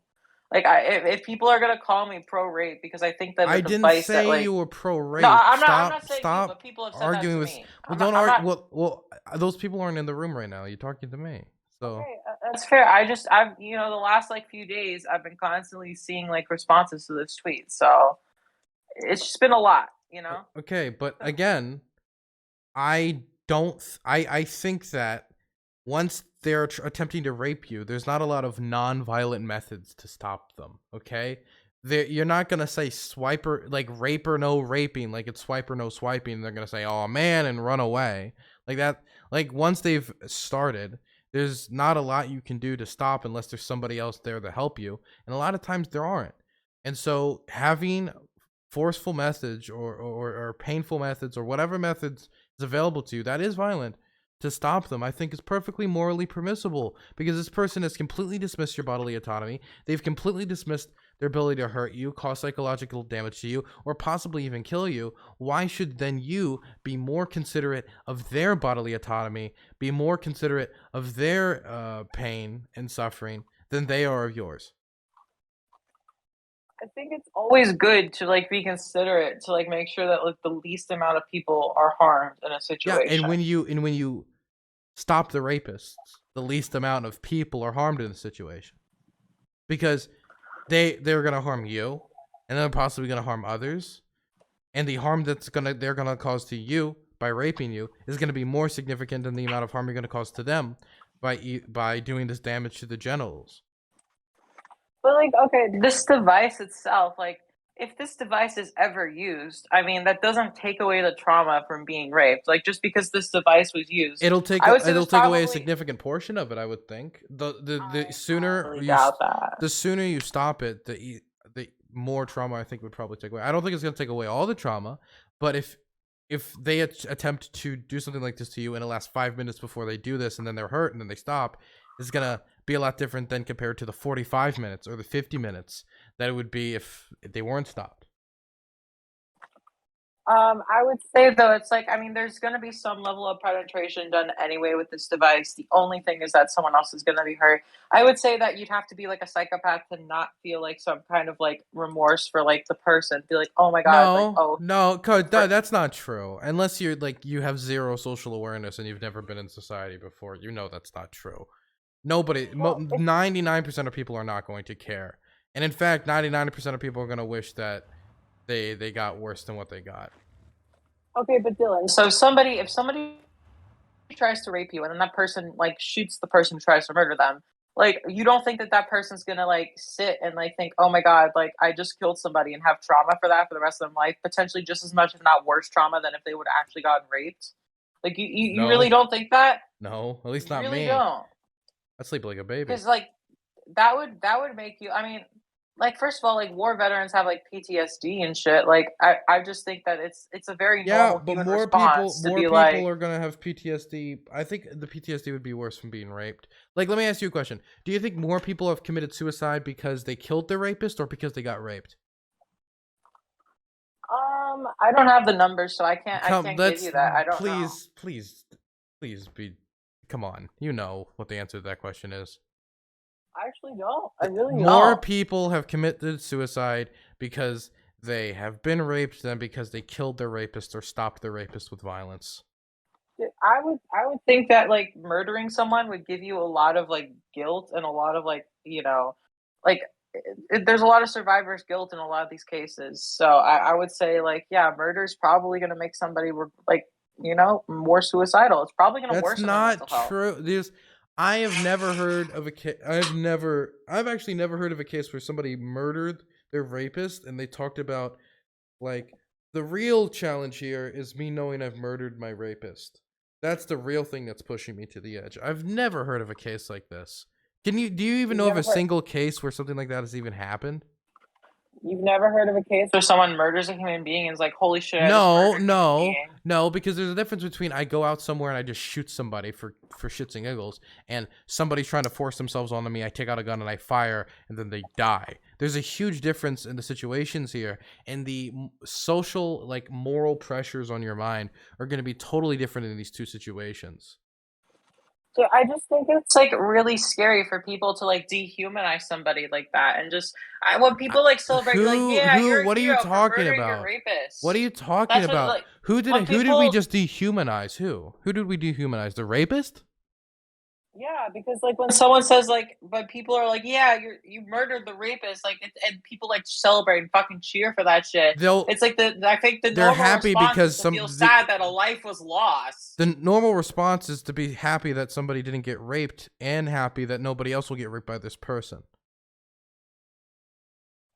[SPEAKER 2] Like if people are gonna call me pro rape because I think that
[SPEAKER 1] I didn't say that, like, you were pro rape. No,
[SPEAKER 2] I'm not saying you, but people have said
[SPEAKER 1] arguing
[SPEAKER 2] that
[SPEAKER 1] with
[SPEAKER 2] to me.
[SPEAKER 1] Well, don't argue. Well, those people aren't in the room right now. You're talking to me. So
[SPEAKER 2] okay, that's fair. I've the last like few days I've been constantly seeing like responses to this tweet, so it's just been a lot,
[SPEAKER 1] Okay, but again, I think that once they're attempting to rape you, there's not a lot of non-violent methods to stop them. Okay, you're not gonna say swipe or like rape or no raping, like it's swipe or no swiping. They're gonna say, oh man, and run away like that. Like once they've started, there's not a lot you can do to stop unless there's somebody else there to help you, and a lot of times there aren't. And so having forceful message or painful methods or whatever methods is available to you that is violent to stop them, I think is perfectly morally permissible, because this person has completely dismissed your bodily autonomy. They've completely dismissed their ability to hurt you, cause psychological damage to you, or possibly even kill you. Why should then you be more considerate of their bodily autonomy, be more considerate of their pain and suffering than they are of yours?
[SPEAKER 2] I think it's always good to like be considerate to like make sure that like the least amount of people are harmed in a situation.
[SPEAKER 1] Yeah, and when you stop the rapists, the least amount of people are harmed in the situation, because they're gonna harm you, and they're possibly gonna harm others, and the harm they're gonna cause to you by raping you is gonna be more significant than the amount of harm you're gonna cause to them by doing this damage to the genitals.
[SPEAKER 2] But like, okay, this device itself, like, if this device is ever used, I mean, that doesn't take away the trauma from being raped. Like, just because this device was used,
[SPEAKER 1] it'll take away a significant portion of it. I would think the sooner the sooner you stop it, the more trauma I think would probably take away. I don't think it's gonna take away all the trauma, but if they attempt to do something like this to you and it lasts 5 minutes before they do this, and then they're hurt and then they stop, it's gonna be a lot different than compared to the 45 minutes or the 50 minutes that it would be if they weren't stopped.
[SPEAKER 2] I would say though, it's like, I mean, there's going to be some level of penetration done anyway with this device. The only thing is that someone else is going to be hurt. I would say that you'd have to be like a psychopath to not feel like some kind of like remorse for like the person. Be like, oh my god,
[SPEAKER 1] no, that's not true. Unless you're like you have zero social awareness and you've never been in society before, that's not true. Nobody, 99% of people are not going to care, and in fact, 99% of people are going to wish that they got worse than what they got.
[SPEAKER 2] Okay, but Dylan, so if somebody tries to rape you and then that person like shoots the person who tries to murder them, like you don't think that person's gonna like sit and like think, oh my god, like I just killed somebody and have trauma for that for the rest of their life, potentially just as much if not worse trauma than if they would have actually gotten raped? Like you really don't think that?
[SPEAKER 1] No, at least not me.
[SPEAKER 2] Really don't.
[SPEAKER 1] I sleep like a baby.
[SPEAKER 2] Because like that would make you. I mean, like first of all, like war veterans have like PTSD and shit. Like I just think that it's a very
[SPEAKER 1] Yeah,
[SPEAKER 2] normal
[SPEAKER 1] but
[SPEAKER 2] human
[SPEAKER 1] more people
[SPEAKER 2] response to
[SPEAKER 1] more
[SPEAKER 2] be
[SPEAKER 1] people
[SPEAKER 2] like,
[SPEAKER 1] are gonna have PTSD. I think the PTSD would be worse from being raped. Like, let me ask you a question. Do you think more people have committed suicide because they killed their rapist or because they got raped?
[SPEAKER 2] I don't have the numbers, so I
[SPEAKER 1] Come,
[SPEAKER 2] can't give
[SPEAKER 1] let's
[SPEAKER 2] you that. I don't know.
[SPEAKER 1] please be. Come on, you know what the answer to that question is.
[SPEAKER 2] I actually don't. I really
[SPEAKER 1] More
[SPEAKER 2] don't.
[SPEAKER 1] people have committed suicide because they have been raped than because they killed their rapist or stopped their rapist with violence.
[SPEAKER 2] I would think that like murdering someone would give you a lot of like guilt and a lot of like, like there's a lot of survivor's guilt in a lot of these cases. So I would say like, yeah, murder is probably going to make somebody like, more suicidal. It's probably going to
[SPEAKER 1] That's
[SPEAKER 2] worsen their
[SPEAKER 1] not
[SPEAKER 2] mental health.
[SPEAKER 1] true. I have never heard of a case. I've actually never heard of a case where somebody murdered their rapist and they talked about, like, the real challenge here is me knowing I've murdered my rapist. That's the real thing that's pushing me to the edge. I've never heard of a case like this. Do you even
[SPEAKER 2] You've
[SPEAKER 1] know of
[SPEAKER 2] never
[SPEAKER 1] a
[SPEAKER 2] heard
[SPEAKER 1] single case where something like that has even happened?
[SPEAKER 2] you've never heard of a case where someone murders a human being and is like, holy shit, I just
[SPEAKER 1] No,
[SPEAKER 2] murdered a human
[SPEAKER 1] no,
[SPEAKER 2] being.
[SPEAKER 1] no, because there's a difference between I go out somewhere and I just shoot somebody for shits and giggles, and somebody's trying to force themselves onto me. I take out a gun and I fire, and then they die. There's a huge difference in the situations here, and the social, like, moral pressures on your mind are going to be totally different in these two situations.
[SPEAKER 2] So I just think it's like really scary for people to like dehumanize somebody like that, and just when
[SPEAKER 1] I-
[SPEAKER 2] people like celebrate, like, yeah,
[SPEAKER 1] who?
[SPEAKER 2] you're a
[SPEAKER 1] What are you
[SPEAKER 2] hero for
[SPEAKER 1] talking
[SPEAKER 2] murdering your
[SPEAKER 1] about? What are
[SPEAKER 2] rapist.
[SPEAKER 1] you talking
[SPEAKER 2] That's what
[SPEAKER 1] about?
[SPEAKER 2] like when
[SPEAKER 1] Who did we
[SPEAKER 2] people,
[SPEAKER 1] just dehumanize? Who did we dehumanize? The rapist?
[SPEAKER 2] yeah, because like when someone says like, but people are like, yeah, you murdered the rapist, like, and people like celebrate and fucking cheer for that shit.
[SPEAKER 1] They'll
[SPEAKER 2] It's like I think the
[SPEAKER 1] they're
[SPEAKER 2] normal
[SPEAKER 1] happy
[SPEAKER 2] response is
[SPEAKER 1] because
[SPEAKER 2] to feel sad that a life was lost.
[SPEAKER 1] the normal response is to be happy that somebody didn't get raped and happy that nobody else will get raped by this person.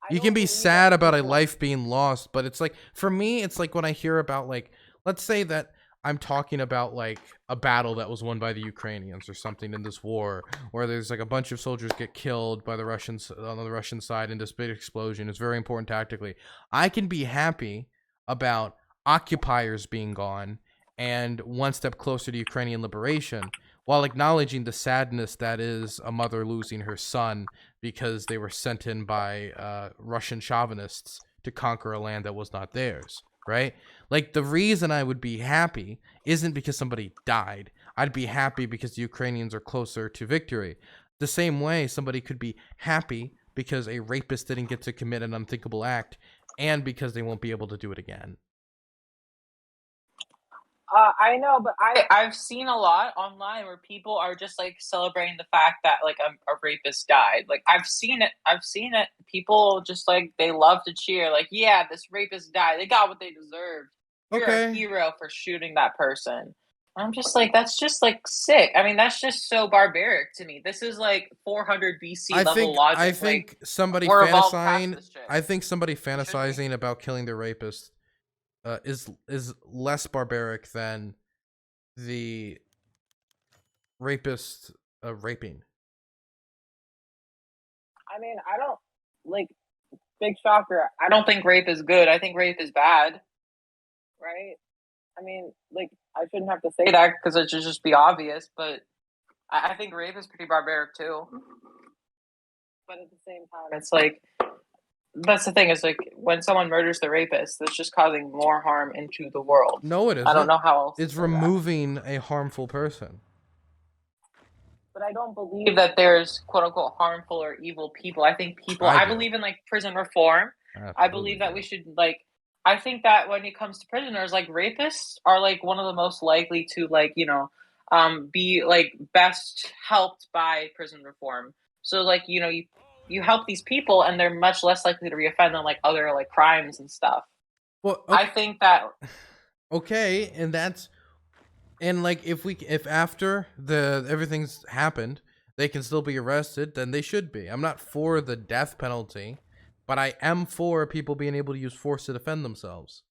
[SPEAKER 2] I
[SPEAKER 1] You can
[SPEAKER 2] don't
[SPEAKER 1] be
[SPEAKER 2] believe that
[SPEAKER 1] sad about a
[SPEAKER 2] people.
[SPEAKER 1] life being lost, but it's like, for me, it's like when I hear about, like, let's say that I'm talking about like a battle that was won by the Ukrainians or something in this war, where there's like a bunch of soldiers get killed by the Russians on the Russian side in this big explosion. It's very important tactically. I can be happy about occupiers being gone and one step closer to Ukrainian liberation, while acknowledging the sadness that is a mother losing her son because they were sent in by Russian chauvinists to conquer a land that was not theirs, right? Like, the reason I would be happy isn't because somebody died. I'd be happy because the Ukrainians are closer to victory. The same way somebody could be happy because a rapist didn't get to commit an unthinkable act and because they won't be able to do it again.
[SPEAKER 2] I know, but I've seen a lot online where people are just like celebrating the fact that like a rapist died. Like I've seen it. I've seen it. People just like they love to cheer. Like, yeah, this rapist died. They got what they deserved. You're a
[SPEAKER 1] Okay.
[SPEAKER 2] hero for shooting that person. I'm just like, that's just like sick. I mean, that's just so barbaric to me. This is like 400 BC level
[SPEAKER 1] I
[SPEAKER 2] logic. Like
[SPEAKER 1] think somebody
[SPEAKER 2] we're evolved past
[SPEAKER 1] fantasizing
[SPEAKER 2] this shit.
[SPEAKER 1] I think somebody
[SPEAKER 2] Should we?
[SPEAKER 1] fantasizing about killing their rapist is less barbaric than the rapist raping.
[SPEAKER 2] I mean, I don't like big shocker. I don't think rape is good. I think rape is bad. Right? I mean, like, I shouldn't have to say that because it should just be obvious, but I think rape is pretty barbaric too. But at the same time, it's like that's the thing is like when someone murders the rapist, that's just causing more harm into the world.
[SPEAKER 1] No, it
[SPEAKER 2] I don't
[SPEAKER 1] isn't.
[SPEAKER 2] know how else to
[SPEAKER 1] It's
[SPEAKER 2] say that.
[SPEAKER 1] removing a harmful person.
[SPEAKER 2] But I don't believe that there's quote unquote harmful or evil people. I think people.
[SPEAKER 1] I
[SPEAKER 2] I
[SPEAKER 1] do.
[SPEAKER 2] believe in like prison reform.
[SPEAKER 1] I
[SPEAKER 2] I
[SPEAKER 1] absolutely
[SPEAKER 2] believe that
[SPEAKER 1] do.
[SPEAKER 2] we should like. I think that when it comes to prisoners, like rapists are like one of the most likely to like be like best helped by prison reform. So like you help these people and they're much less likely to reoffend than like other like crimes and stuff.
[SPEAKER 1] Well,
[SPEAKER 2] I
[SPEAKER 1] okay,
[SPEAKER 2] think that
[SPEAKER 1] okay, and like if after the everything's happened, they can still be arrested, then they should be. I'm not for the death penalty, but I am for people being able to use force to defend themselves.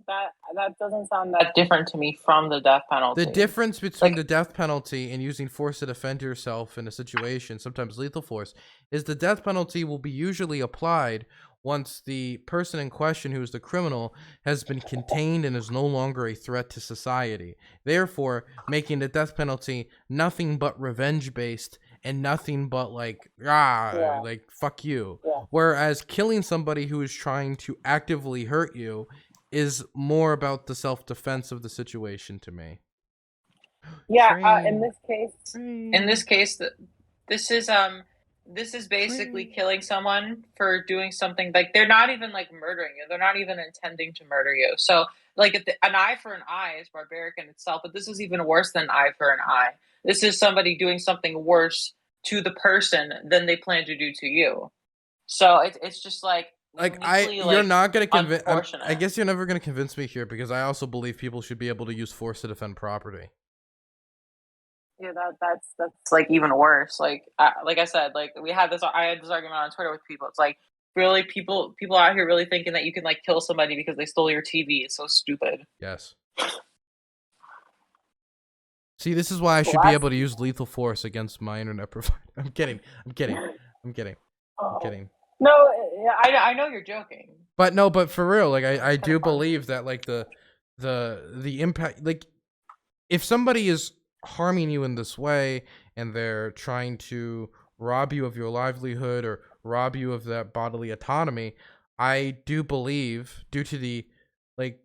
[SPEAKER 2] that doesn't sound that different to me from the death
[SPEAKER 1] The
[SPEAKER 2] penalty.
[SPEAKER 1] difference between
[SPEAKER 2] Like,
[SPEAKER 1] the death penalty and using force to defend yourself in a situation, sometimes lethal force, is the death penalty will be usually applied once the person in question, who is the criminal, has been contained and is no longer a threat to society. Therefore, making the death penalty nothing but revenge based and nothing but
[SPEAKER 2] yeah,
[SPEAKER 1] like fuck you.
[SPEAKER 2] yeah.
[SPEAKER 1] Whereas killing somebody who is trying to actively hurt you is more about the self defense of the situation to me.
[SPEAKER 2] Yeah,
[SPEAKER 1] Train,
[SPEAKER 2] in this
[SPEAKER 1] train,
[SPEAKER 2] case, this is basically
[SPEAKER 1] train.
[SPEAKER 2] killing someone for doing something like they're not even like murdering you. They're not even intending to murder you. So, like, an eye for an eye is barbaric in itself, but this is even worse than an eye for an eye. This is somebody doing something worse to the person than they plan to do to you. So it's just like uniquely
[SPEAKER 1] You're
[SPEAKER 2] like
[SPEAKER 1] not gonna convince. I
[SPEAKER 2] unfortunate.
[SPEAKER 1] guess you're never gonna convince me here because I also believe people should be able to use force to defend property.
[SPEAKER 2] Yeah, that's like even worse. Like I said, like I had this argument on Twitter with people. It's like really people out here really thinking that you can like kill somebody because they stole your TV. It's so stupid.
[SPEAKER 1] Yes. See, this is why I should be
[SPEAKER 2] Last,
[SPEAKER 1] able to use lethal force against my internet provider. I'm kidding. I'm kidding. I'm kidding. I'm
[SPEAKER 2] oh,
[SPEAKER 1] kidding.
[SPEAKER 2] no, yeah, I know you're joking.
[SPEAKER 1] But no, but for real, like I
[SPEAKER 2] It's kind
[SPEAKER 1] do
[SPEAKER 2] of fun.
[SPEAKER 1] believe that like the impact, like if somebody is harming you in this way and they're trying to rob you of your livelihood or rob you of that bodily autonomy, I do believe due to like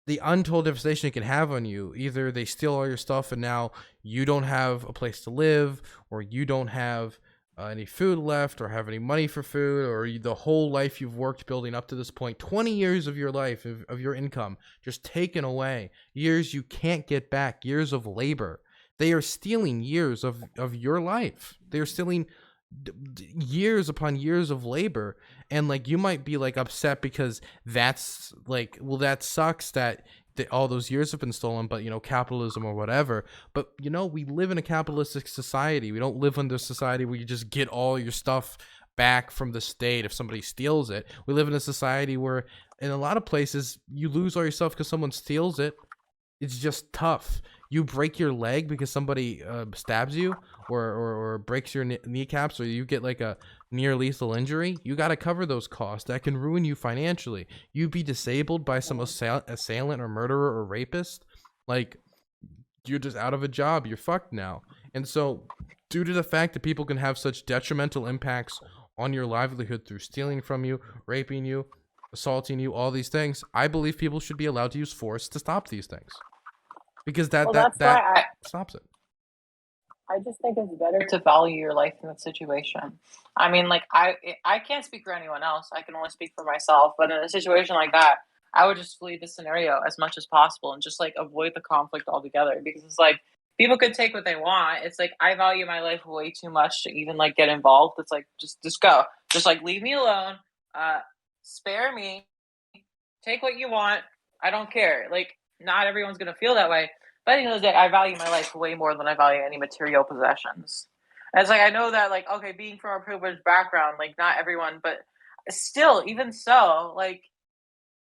[SPEAKER 1] the untold devastation it can have on you, either they steal all your stuff and now you don't have a place to live, or you don't have any food left, or have any money for food, or the whole life you've worked building up to this point, 20 years of your life, of your income, just taken away, years you can't get back, years of labor. They are stealing years of your life. They are stealing years upon years of labor, and like you might be like upset because that's like, well, that sucks that all those years have been stolen, but capitalism or whatever. But we live in a capitalistic society. We don't live in this society where you just get all your stuff back from the state if somebody steals it. We live in a society where in a lot of places you lose all your stuff because someone steals it. It's just tough. You break your leg because somebody stabs you, or breaks your kneecaps, or you get like a near lethal injury. You got to cover those costs. That can ruin you financially. You be disabled by some assailant or murderer or rapist, like you're just out of a job. You're fucked now. And so, due to the fact that people can have such detrimental impacts on your livelihood through stealing from you, raping you, assaulting you, all these things, I believe people should be allowed to use force to stop these things, because that
[SPEAKER 2] Well,
[SPEAKER 1] that
[SPEAKER 2] that's why
[SPEAKER 1] that stops it.
[SPEAKER 2] I just think it's better to value your life in that situation. I mean, like I can't speak for anyone else. I can only speak for myself. But in a situation like that, I would just flee the scenario as much as possible and just like avoid the conflict altogether. Because it's like people could take what they want. It's like I value my life way too much to even like get involved. It's like just go, just like leave me alone. Spare me. Take what you want. I don't care. Like not everyone's gonna feel that way. But at the end of the day, I value my life way more than I value any material possessions. And it's like I know that, like, okay, being from a privileged background, like not everyone, but still, even so, like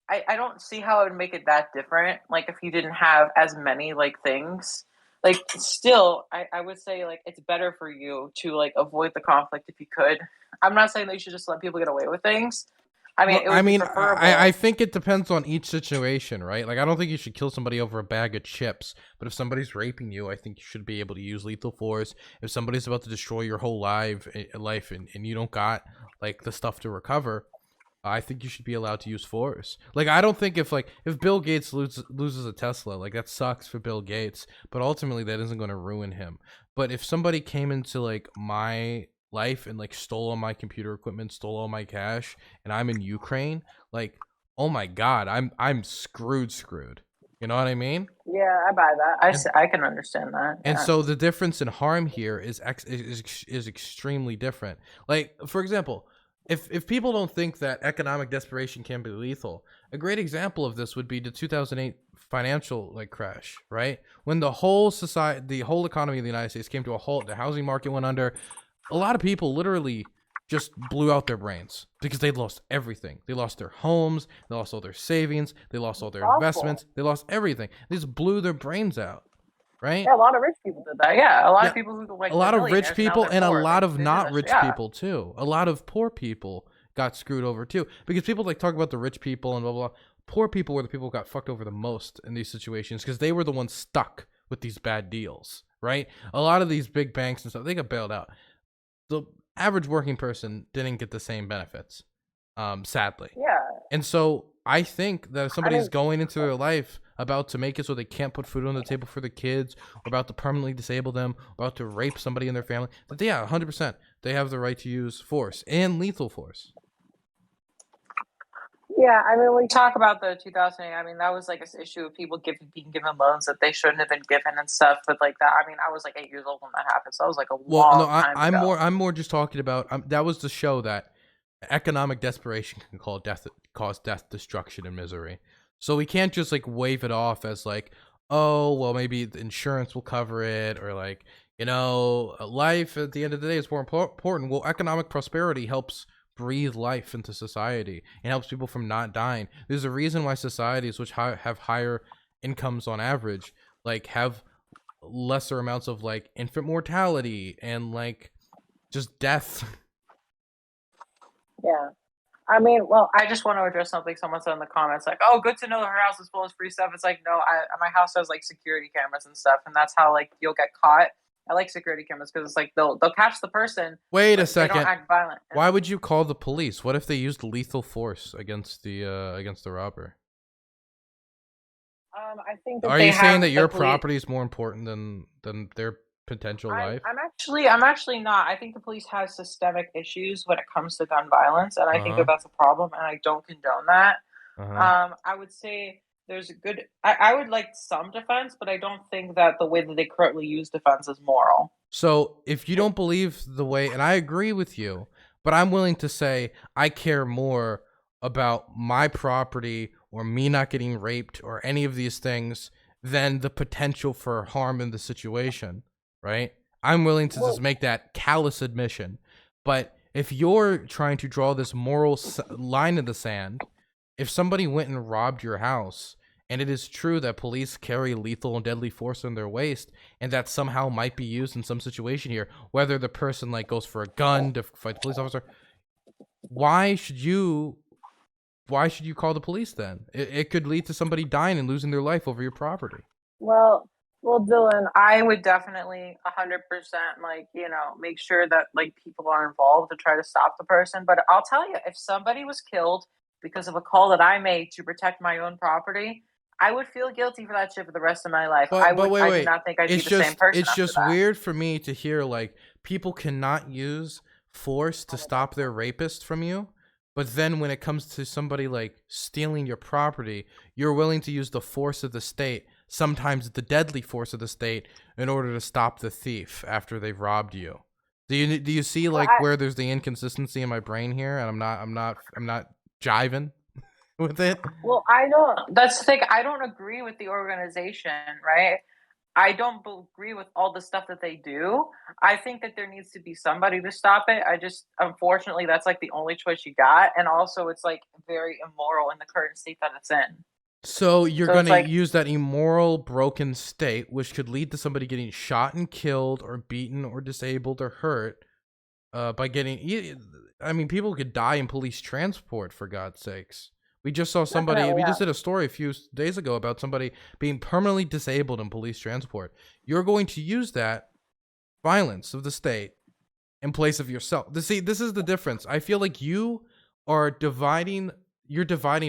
[SPEAKER 2] I don't see how it would make it that different. Like if you didn't have as many like things. Like still, I would say like it's better for you to like avoid the conflict if you could. I'm not saying that you should just let people get away with things. I mean,
[SPEAKER 1] Well,
[SPEAKER 2] it
[SPEAKER 1] I
[SPEAKER 2] would be
[SPEAKER 1] mean, I
[SPEAKER 2] preferable.
[SPEAKER 1] think it depends on each situation, right? Like, I don't think you should kill somebody over a bag of chips. But if somebody's raping you, I think you should be able to use lethal force. If somebody's about to destroy your whole life, and you don't got like the stuff to recover, I think you should be allowed to use force. Like, I don't think if Bill Gates loses a Tesla, like that sucks for Bill Gates, but ultimately that isn't going to ruin him. But if somebody came into like my life and like stole all my computer equipment, stole all my cash, and I'm in Ukraine, like, oh my god, I'm screwed. You know what I mean?
[SPEAKER 2] Yeah, I buy that.
[SPEAKER 1] And
[SPEAKER 2] I can understand that.
[SPEAKER 1] and
[SPEAKER 2] Yeah.
[SPEAKER 1] so the difference in harm here is extremely different. Like, for example, if people don't think that economic desperation can be lethal, a great example of this would be the 2008 financial like crash, right? When the whole society, the whole economy of the United States came to a halt, the housing market went under. A lot of people literally just blew out their brains because they lost everything. They lost their homes, they lost all their savings, they lost all their
[SPEAKER 2] Awful.
[SPEAKER 1] investments, they lost everything. They just blew their brains out, right?
[SPEAKER 2] Yeah, a lot of rich people did that. Yeah, a lot
[SPEAKER 1] Yeah,
[SPEAKER 2] of people who
[SPEAKER 1] a
[SPEAKER 2] like were
[SPEAKER 1] lot of rich
[SPEAKER 2] millionaires now
[SPEAKER 1] people
[SPEAKER 2] they're
[SPEAKER 1] and a
[SPEAKER 2] poor.
[SPEAKER 1] lot
[SPEAKER 2] Like
[SPEAKER 1] of
[SPEAKER 2] they did
[SPEAKER 1] not
[SPEAKER 2] that shit.
[SPEAKER 1] rich
[SPEAKER 2] Yeah,
[SPEAKER 1] people too. A lot of poor people got screwed over too because people like talk about the rich people and blah blah blah. Poor people were the people who got fucked over the most in these situations because they were the ones stuck with these bad deals, right? A lot of these big banks and stuff, they got bailed out. The average working person didn't get the same benefits, sadly.
[SPEAKER 2] yeah.
[SPEAKER 1] And so I think that if
[SPEAKER 2] I
[SPEAKER 1] somebody's
[SPEAKER 2] mean,
[SPEAKER 1] going into their life about to make it so they can't put food on the table for the kids, or about to permanently disable them, or about to rape somebody in their family, that yeah, 100%, they have the right to use force and lethal force.
[SPEAKER 2] yeah. I mean, we talk about the 2008. I mean, that was like this issue of people being given loans that they shouldn't have been given and stuff. But like that, I mean, I was like 8 years old when that happened, so that was like a
[SPEAKER 1] Well, no,
[SPEAKER 2] long time ago.
[SPEAKER 1] I'm more just talking about that was the show that economic desperation can cause death, destruction, and misery. So we can't just like wave it off as like, oh, well, maybe the insurance will cover it, or like, life at the end of the day is more important. Well, economic prosperity helps breathe life into society and helps people from not dying. There's a reason why societies which have higher incomes on average, like have lesser amounts of like infant mortality and like just death.
[SPEAKER 2] Yeah. I mean, well, I just want to address something someone said in the comments, like, "Oh, good to know her house is full of free stuff." It's like, no, my house has like security cameras and stuff, and that's how like you'll get caught. I like security cameras because it's like they'll catch the person,
[SPEAKER 1] Wait a
[SPEAKER 2] but they don't
[SPEAKER 1] second.
[SPEAKER 2] act violent. And
[SPEAKER 1] Why would you call the police? What if they used lethal force against the robber?
[SPEAKER 2] I think that
[SPEAKER 1] Are
[SPEAKER 2] they
[SPEAKER 1] you saying
[SPEAKER 2] have
[SPEAKER 1] that
[SPEAKER 2] the
[SPEAKER 1] your
[SPEAKER 2] police.
[SPEAKER 1] property is more important than their potential life?
[SPEAKER 2] I'm actually not. I think the police have systemic issues when it comes to gun violence, and I think that
[SPEAKER 1] Uh-huh.
[SPEAKER 2] that's a problem, and I don't condone that.
[SPEAKER 1] Uh-huh.
[SPEAKER 2] I would say there's a good. I would like some defense, but I don't think that the way that they currently use defense is moral.
[SPEAKER 1] So if you don't believe the way, and I agree with you, but I'm willing to say I care more about my property or me not getting raped or any of these things than the potential for harm in the situation, right? I'm willing to just
[SPEAKER 2] Well,
[SPEAKER 1] make that callous admission. But if you're trying to draw this moral line in the sand, if somebody went and robbed your house, and it is true that police carry lethal and deadly force in their waist, and that somehow might be used in some situation here, whether the person like goes for a gun to fight the police officer, why should you why should you call the police then? It could lead to somebody dying and losing their life over your property.
[SPEAKER 2] well, well, Dylan, I would definitely 100% like make sure that like people are involved to try to stop the person. But I'll tell you, if somebody was killed because of a call that I made to protect my own property, I would feel guilty for that shit for the rest of my life. I
[SPEAKER 1] But
[SPEAKER 2] would.
[SPEAKER 1] wait,
[SPEAKER 2] I do
[SPEAKER 1] wait.
[SPEAKER 2] not think I'd be the same person
[SPEAKER 1] It's
[SPEAKER 2] after
[SPEAKER 1] just
[SPEAKER 2] that.
[SPEAKER 1] weird for me to hear like people cannot use force to stop their rapist from you, but then when it comes to somebody like stealing your property, you're willing to use the force of the state, sometimes the deadly force of the state, in order to stop the thief after they've robbed you. Do you see
[SPEAKER 2] Well,
[SPEAKER 1] like where there's the inconsistency in my brain here, and I'm not jiving with it?
[SPEAKER 2] I don't. That's the thing. I don't agree with the organization, right? I don't agree with all the stuff that they do. I think that there needs to be somebody to stop it. I just, unfortunately, that's like the only choice you got, and also it's like very immoral in the current state that it's in.
[SPEAKER 1] So you're
[SPEAKER 2] So it's
[SPEAKER 1] gonna
[SPEAKER 2] like,
[SPEAKER 1] use that immoral, broken state, which could lead to somebody getting shot and killed, or beaten, or disabled, or hurt, by getting. I mean, people could die in police transport for God's sakes. We just saw somebody.
[SPEAKER 2] definitely,
[SPEAKER 1] We
[SPEAKER 2] yeah.
[SPEAKER 1] just did a story a few days ago about somebody being permanently disabled in police transport. You're going to use that violence of the state in place of yourself. See, this is the difference. I feel like you're dividing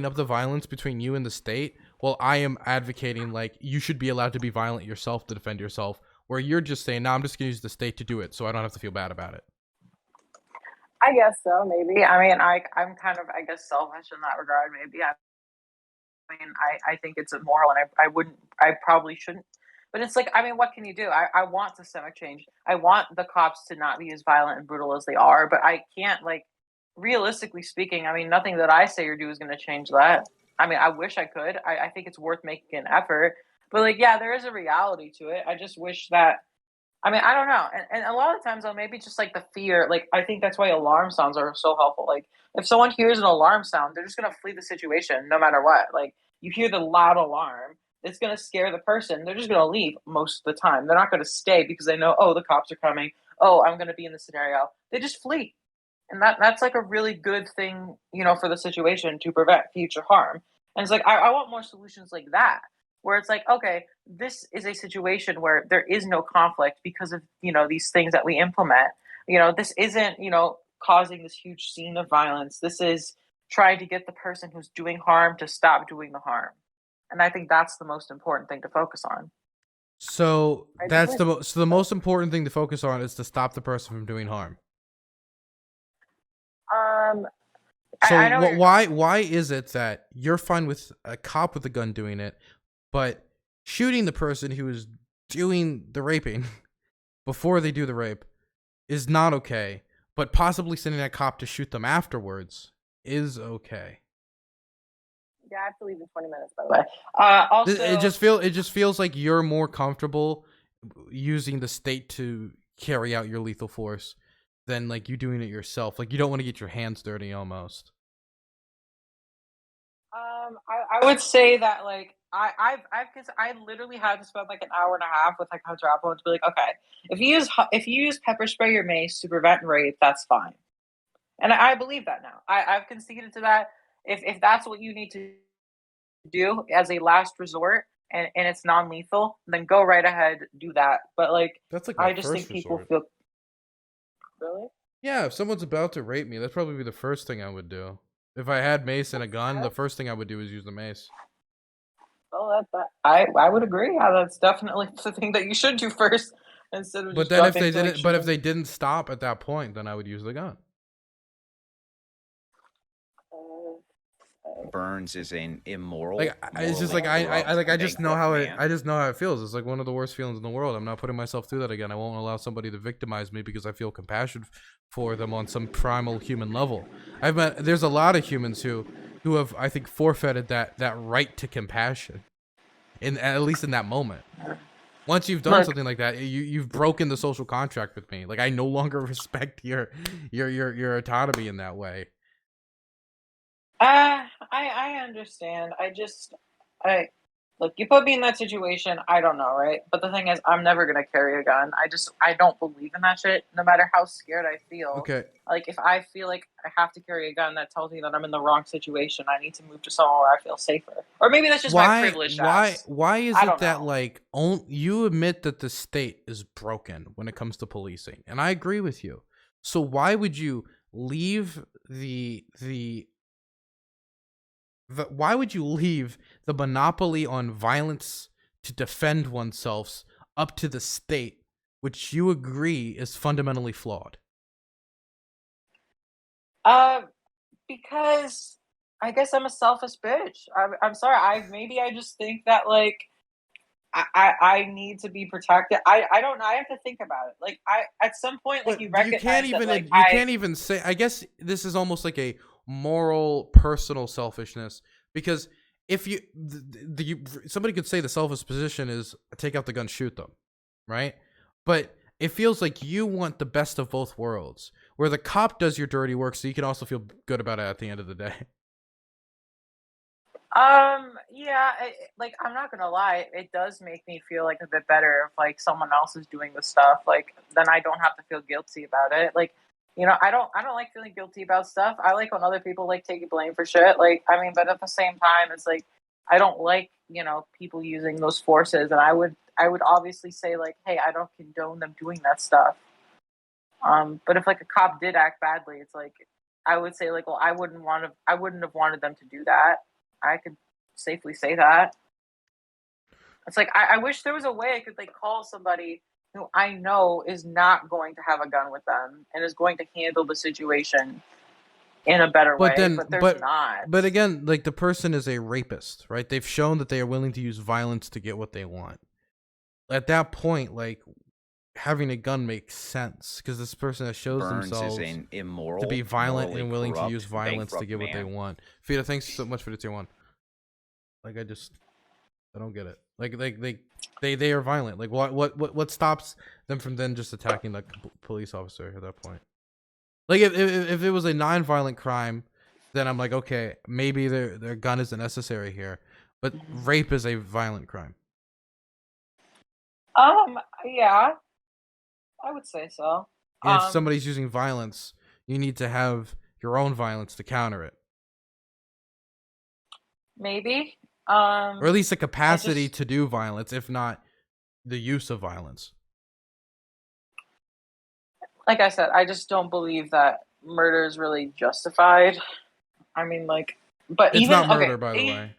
[SPEAKER 1] up the violence between you and the state, while I am advocating like you should be allowed to be violent yourself to defend yourself, where you're just saying, "No, I'm just going to use the state to do it so I don't have to feel bad about it."
[SPEAKER 2] I guess so, maybe. I mean, I'm kind of, I guess, selfish in that regard, maybe. I mean, I think it's immoral, and I wouldn't, I probably shouldn't. But it's like, I mean, what can you do? I want systemic change. I want the cops to not be as violent and brutal as they are, but I can't, like, realistically speaking, I mean, nothing that I say or do is going to change that. I mean, I wish I could. I think it's worth making an effort. But, like, yeah, there is a reality to it. I just wish that I mean, I don't know, and a lot of times though, maybe just like the fear. Like I think that's why alarm sounds are so helpful. Like if someone hears an alarm sound, they're just gonna flee the situation no matter what. Like you hear the loud alarm, it's gonna scare the person. They're just gonna leave most of the time. They're not gonna stay because they know, oh, the cops are coming. Oh, I'm gonna be in the scenario. They just flee, and that's like a really good thing, for the situation to prevent future harm. And it's like I want more solutions like that, where it's like, okay, this is a situation where there is no conflict because of these things that we implement. This isn't causing this huge scene of violence. This is trying to get the person who's doing harm to stop doing the harm. And I think that's the most important thing to focus on.
[SPEAKER 1] So
[SPEAKER 2] I do
[SPEAKER 1] that's
[SPEAKER 2] believe.
[SPEAKER 1] the most important thing to focus on is to stop the person from doing harm.
[SPEAKER 2] Um,
[SPEAKER 1] So
[SPEAKER 2] I know where you're going.
[SPEAKER 1] why is it that you're fine with a cop with a gun doing it, but shooting the person who is doing the raping before they do the rape is not okay, but possibly sending that cop to shoot them afterwards is okay?
[SPEAKER 2] Yeah, I have to leave in 20 minutes, by the way.
[SPEAKER 1] It
[SPEAKER 2] Also,
[SPEAKER 1] just feels like you're more comfortable using the state to carry out your lethal force than like you doing it yourself. Like you don't want to get your hands dirty almost.
[SPEAKER 2] I would say that like because I literally had to spend like an hour and a half with like Hunter Apple to be like, okay, if you use pepper spray or mace to prevent rape, that's fine, and I believe that now. I've conceded to that. If that's what you need to do as a last resort and it's non lethal, then go right ahead, do that. But like,
[SPEAKER 1] That's like my
[SPEAKER 2] I just think
[SPEAKER 1] first
[SPEAKER 2] people
[SPEAKER 1] resort.
[SPEAKER 2] feel really.
[SPEAKER 1] Yeah, if someone's about to rape me, that'd probably be the first thing I would do. If I had mace and a
[SPEAKER 2] That's
[SPEAKER 1] gun,
[SPEAKER 2] sad.
[SPEAKER 1] the first thing I would do is use the mace.
[SPEAKER 2] Well, I would agree. Yeah, that's definitely the thing that you should do first instead of
[SPEAKER 1] But
[SPEAKER 2] just
[SPEAKER 1] then if
[SPEAKER 2] jumping
[SPEAKER 1] they
[SPEAKER 2] to like
[SPEAKER 1] didn't, but if
[SPEAKER 2] shooting.
[SPEAKER 1] they didn't stop at that point, then I would use the gun.
[SPEAKER 3] Burns is an immoral,
[SPEAKER 1] Like it's just like
[SPEAKER 3] morally corrupt,
[SPEAKER 1] I just know
[SPEAKER 3] bankrupt
[SPEAKER 1] how
[SPEAKER 3] man.
[SPEAKER 1] I just know how it feels. It's like one of the worst feelings in the world. I'm not putting myself through that again. I won't allow somebody to victimize me because I feel compassion for them on some primal human level. I've met there's a lot of humans who have I think forfeited that right to compassion. In at least in that moment. Once you've done
[SPEAKER 2] Look,
[SPEAKER 1] something like that, you've broken the social contract with me. Like I no longer respect your autonomy in that way.
[SPEAKER 2] I understand. I look. You put me in that situation. I don't know, right? But the thing is, I'm never gonna carry a gun. I don't believe in that shit. No matter how scared I feel.
[SPEAKER 1] Okay.
[SPEAKER 2] Like if I feel like I have to carry a gun, that tells me that I'm in the wrong situation. I need to move to somewhere where I feel safer. Or maybe that's just my privileged ass.
[SPEAKER 1] Why is
[SPEAKER 2] I
[SPEAKER 1] it
[SPEAKER 2] don't
[SPEAKER 1] that
[SPEAKER 2] know.
[SPEAKER 1] like you admit that the state is broken when it comes to policing, and I agree with you. So why would you leave why would you leave the monopoly on violence to defend oneself up to the state, which you agree is fundamentally flawed?
[SPEAKER 2] Uh, because I guess I'm a selfish bitch. I'm sorry. I just think that like I need to be protected. I don't know. I have to think about it. Like I at some point like you
[SPEAKER 1] But
[SPEAKER 2] recognize that like
[SPEAKER 1] you can't even say. I guess this is almost like a moral, personal selfishness because if somebody could say the selfish position is take out the gun, shoot them, right? But it feels like you want the best of both worlds, where the cop does your dirty work, so you can also feel good about it at the end of the day.
[SPEAKER 2] yeah, like I'm not gonna lie, it does make me feel like a bit better if like someone else is doing the stuff. Like then I don't have to feel guilty about it. Like I don't like feeling guilty about stuff. I like when other people like take blame for shit. Like I mean, but at the same time, it's like I don't like people using those forces, and I would obviously say like, hey, I don't condone them doing that stuff. But if like a cop did act badly, it's like I would say like, well, I wouldn't have wanted them to do that. I could safely say that. It's like I wish there was a way I could like call somebody who I know is not going to have a gun with them and is going to handle the situation in a better
[SPEAKER 1] But
[SPEAKER 2] way,
[SPEAKER 1] then,
[SPEAKER 2] but there's not.
[SPEAKER 1] but again, like the person is a rapist, right? They've shown that they are willing to use violence to get what they want. At that point, like having a gun makes sense because this person has shows
[SPEAKER 3] Burns
[SPEAKER 1] themselves
[SPEAKER 3] is an
[SPEAKER 1] to be
[SPEAKER 3] immoral,
[SPEAKER 1] violent
[SPEAKER 3] morally
[SPEAKER 1] and willing to use
[SPEAKER 3] corrupt,
[SPEAKER 1] violence to
[SPEAKER 3] bankrupt
[SPEAKER 1] get what they
[SPEAKER 3] man.
[SPEAKER 1] want. Fida, thanks so much for the tier one. Like I just I don't get it. Like they are violent. Like what stops them from then just attacking the police officer at that point? Like if it was a non-violent crime, then I'm like, okay, maybe their gun isn't necessary here. But rape is a violent crime.
[SPEAKER 2] Yeah, I would say so.
[SPEAKER 1] And if somebody's using violence, you need to have your own violence to counter it.
[SPEAKER 2] Maybe.
[SPEAKER 1] Or at least the capacity to do violence, if not the use of violence.
[SPEAKER 2] Like I said, I just don't believe that murder is really justified. I mean, like, but
[SPEAKER 1] It's
[SPEAKER 2] even
[SPEAKER 1] not murder, by the way.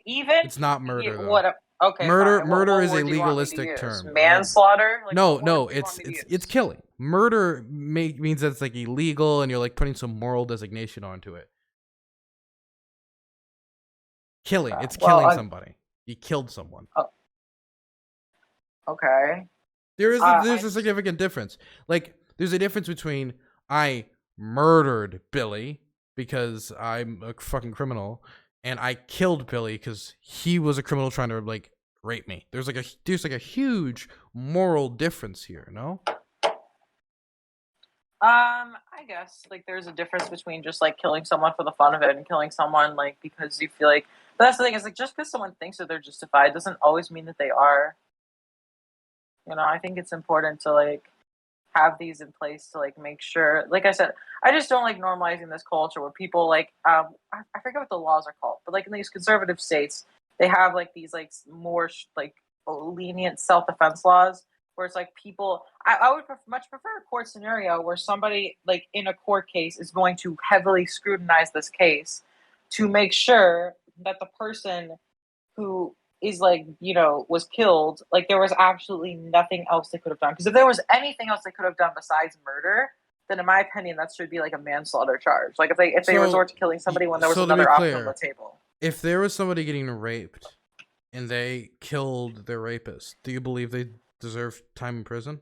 [SPEAKER 2] Even
[SPEAKER 1] It's not murder, though.
[SPEAKER 2] What? Okay,
[SPEAKER 1] murder
[SPEAKER 2] fine.
[SPEAKER 1] murder
[SPEAKER 2] what
[SPEAKER 1] is a
[SPEAKER 2] word do you want me to
[SPEAKER 1] legalistic
[SPEAKER 2] use?
[SPEAKER 1] term.
[SPEAKER 2] Manslaughter? Like,
[SPEAKER 1] no,
[SPEAKER 2] what word
[SPEAKER 1] no,
[SPEAKER 2] do you want me to use?
[SPEAKER 1] it's killing. Murder means that it's like illegal, and you're like putting some moral designation onto it. Killing, it's killing somebody. You killed someone.
[SPEAKER 2] Oh, okay.
[SPEAKER 1] There's a significant difference. Like, there's a difference between I murdered Billy because I'm a fucking criminal, and I killed Billy because he was a criminal trying to like rape me. There's like a huge moral difference here, no?
[SPEAKER 2] I guess like there's a difference between just like killing someone for the fun of it and killing someone like because you feel like. But that's the thing is like just because someone thinks that they're justified doesn't always mean that they are. You know, I think it's important to like have these in place to like make sure. Like I said, I just don't like normalizing this culture where people like I forget what the laws are called, but like in these conservative states, they have like these like more like lenient self-defense laws where it's like people. I would much prefer a court scenario where somebody like in a court case is going to heavily scrutinize this case to make sure that the person who is like, you know, was killed, like there was absolutely nothing else they could have done. Because if there was anything else they could have done besides murder, then in my opinion, that should be like a manslaughter charge. Like if they resort to killing somebody when there was another option on the table.
[SPEAKER 1] If there was somebody getting raped and they killed their rapist, do you believe they deserve time in prison?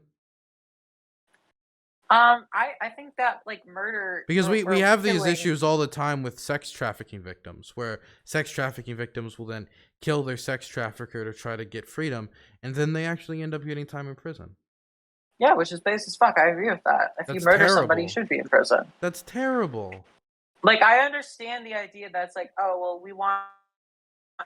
[SPEAKER 2] I think that like murder,
[SPEAKER 1] because we have these issues all the time with sex trafficking victims, where sex trafficking victims will then kill their sex trafficker to try to get freedom, and then they actually end up getting time in prison.
[SPEAKER 2] Yeah, which is base as fuck. I agree with that. If you murder somebody, you should be in prison.
[SPEAKER 1] That's terrible.
[SPEAKER 2] Like I understand the idea that's like, oh well, we want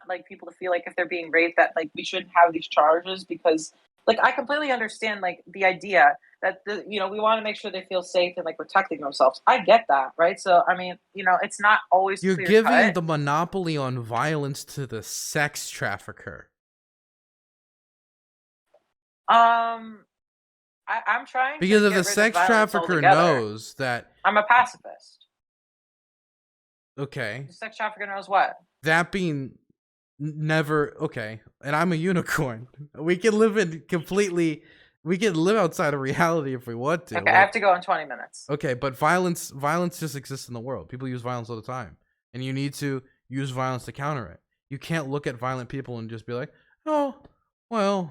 [SPEAKER 2] like people to feel like if they're being raped that like we shouldn't have these charges because like I completely understand like the idea that you know we want to make sure they feel safe and like protecting themselves. I get that, right? So I mean, you know, it's not always
[SPEAKER 1] you're giving the monopoly on violence to the sex trafficker.
[SPEAKER 2] I'm trying
[SPEAKER 1] because
[SPEAKER 2] to
[SPEAKER 1] if the sex trafficker knows that
[SPEAKER 2] I'm a pacifist.
[SPEAKER 1] Okay.
[SPEAKER 2] The sex trafficker knows what?
[SPEAKER 1] That being never okay, and I'm a unicorn. We can live outside of reality if we want to.
[SPEAKER 2] Okay, I have to go in 20 minutes.
[SPEAKER 1] Okay, but violence just exists in the world. People use violence all the time, and you need to use violence to counter it. You can't look at violent people and just be like, oh, well,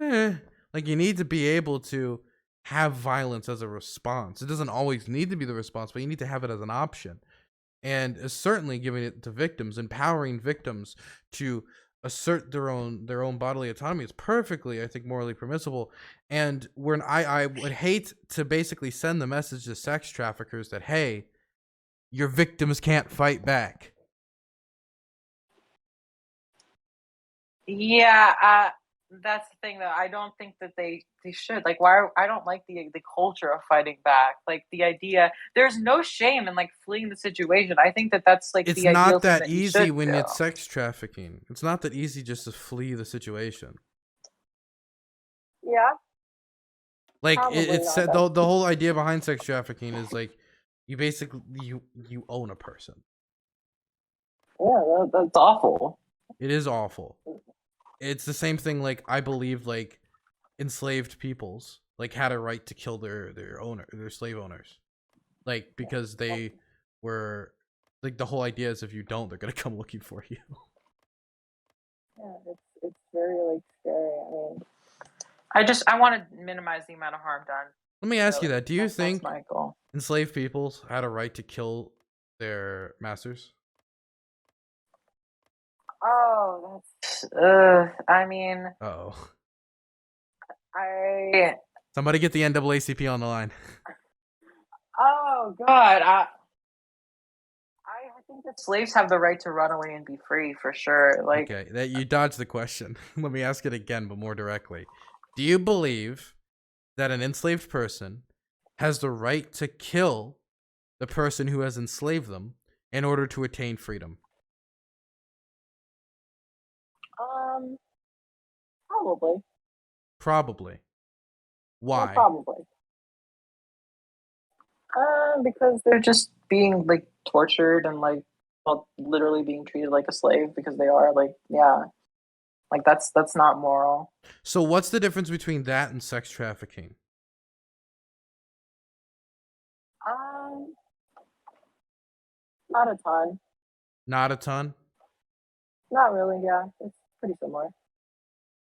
[SPEAKER 1] like you need to be able to have violence as a response. It doesn't always need to be the response, but you need to have it as an option. And certainly giving it to victims, empowering victims to assert their own bodily autonomy is perfectly, I think, morally permissible. And when I would hate to basically send the message to sex traffickers that, hey, your victims can't fight back.
[SPEAKER 2] Yeah, that's the thing though. I don't think that they should. Like why I don't like the culture of fighting back. Like the idea there's no shame in like fleeing the situation. I think that that's like
[SPEAKER 1] it's
[SPEAKER 2] the
[SPEAKER 1] not that
[SPEAKER 2] that
[SPEAKER 1] easy when it's sex trafficking. It's not that easy just to flee the situation.
[SPEAKER 2] Yeah.
[SPEAKER 1] Like it's the whole idea behind sex trafficking is like you basically you own a person.
[SPEAKER 2] Yeah, that's awful.
[SPEAKER 1] It is awful. It's the same thing. Like I believe like enslaved peoples like had a right to kill their slave owners, like because they were like the whole idea is if you don't, they're gonna come looking for you.
[SPEAKER 2] Yeah, it's very like scary. I mean, I want to minimize the amount of harm done.
[SPEAKER 1] Let me ask you that. Do you think
[SPEAKER 2] my goal.
[SPEAKER 1] Enslaved peoples had a right to kill their masters?
[SPEAKER 2] Oh, that's. I mean,
[SPEAKER 1] Uh-oh.
[SPEAKER 2] I.
[SPEAKER 1] Somebody get the NAACP on the line.
[SPEAKER 2] Oh God, I think that slaves have the right to run away and be free for sure. Like,
[SPEAKER 1] Okay, that you dodged the question. Let me ask it again, but more directly. Do you believe that an enslaved person has the right to kill the person who has enslaved them in order to attain freedom?
[SPEAKER 2] probably.
[SPEAKER 1] Probably.
[SPEAKER 2] Yeah,
[SPEAKER 1] Why?
[SPEAKER 2] probably. Because they're just being like tortured and like, well, literally being treated like a slave because they are like, yeah, like that's not moral.
[SPEAKER 1] So what's the difference between that and sex trafficking?
[SPEAKER 2] Um, not a ton.
[SPEAKER 1] Not a ton.
[SPEAKER 2] Not really. Yeah, it's pretty similar.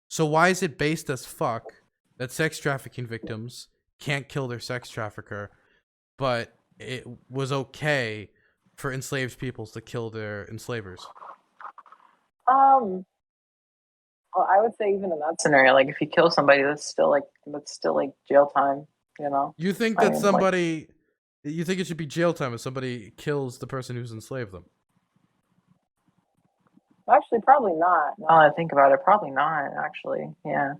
[SPEAKER 1] So why is it based as fuck that sex trafficking victims can't kill their sex trafficker, but it was okay for enslaved peoples to kill their enslavers?
[SPEAKER 2] Um, well, I would say even in that scenario, like if you kill somebody, that's still like jail time. You know,
[SPEAKER 1] You think
[SPEAKER 2] I
[SPEAKER 1] that
[SPEAKER 2] mean, like
[SPEAKER 1] you think it should be jail time if somebody kills the person who's enslaved them?
[SPEAKER 2] actually probably not. Now that I think about it, probably not. Actually, yeah.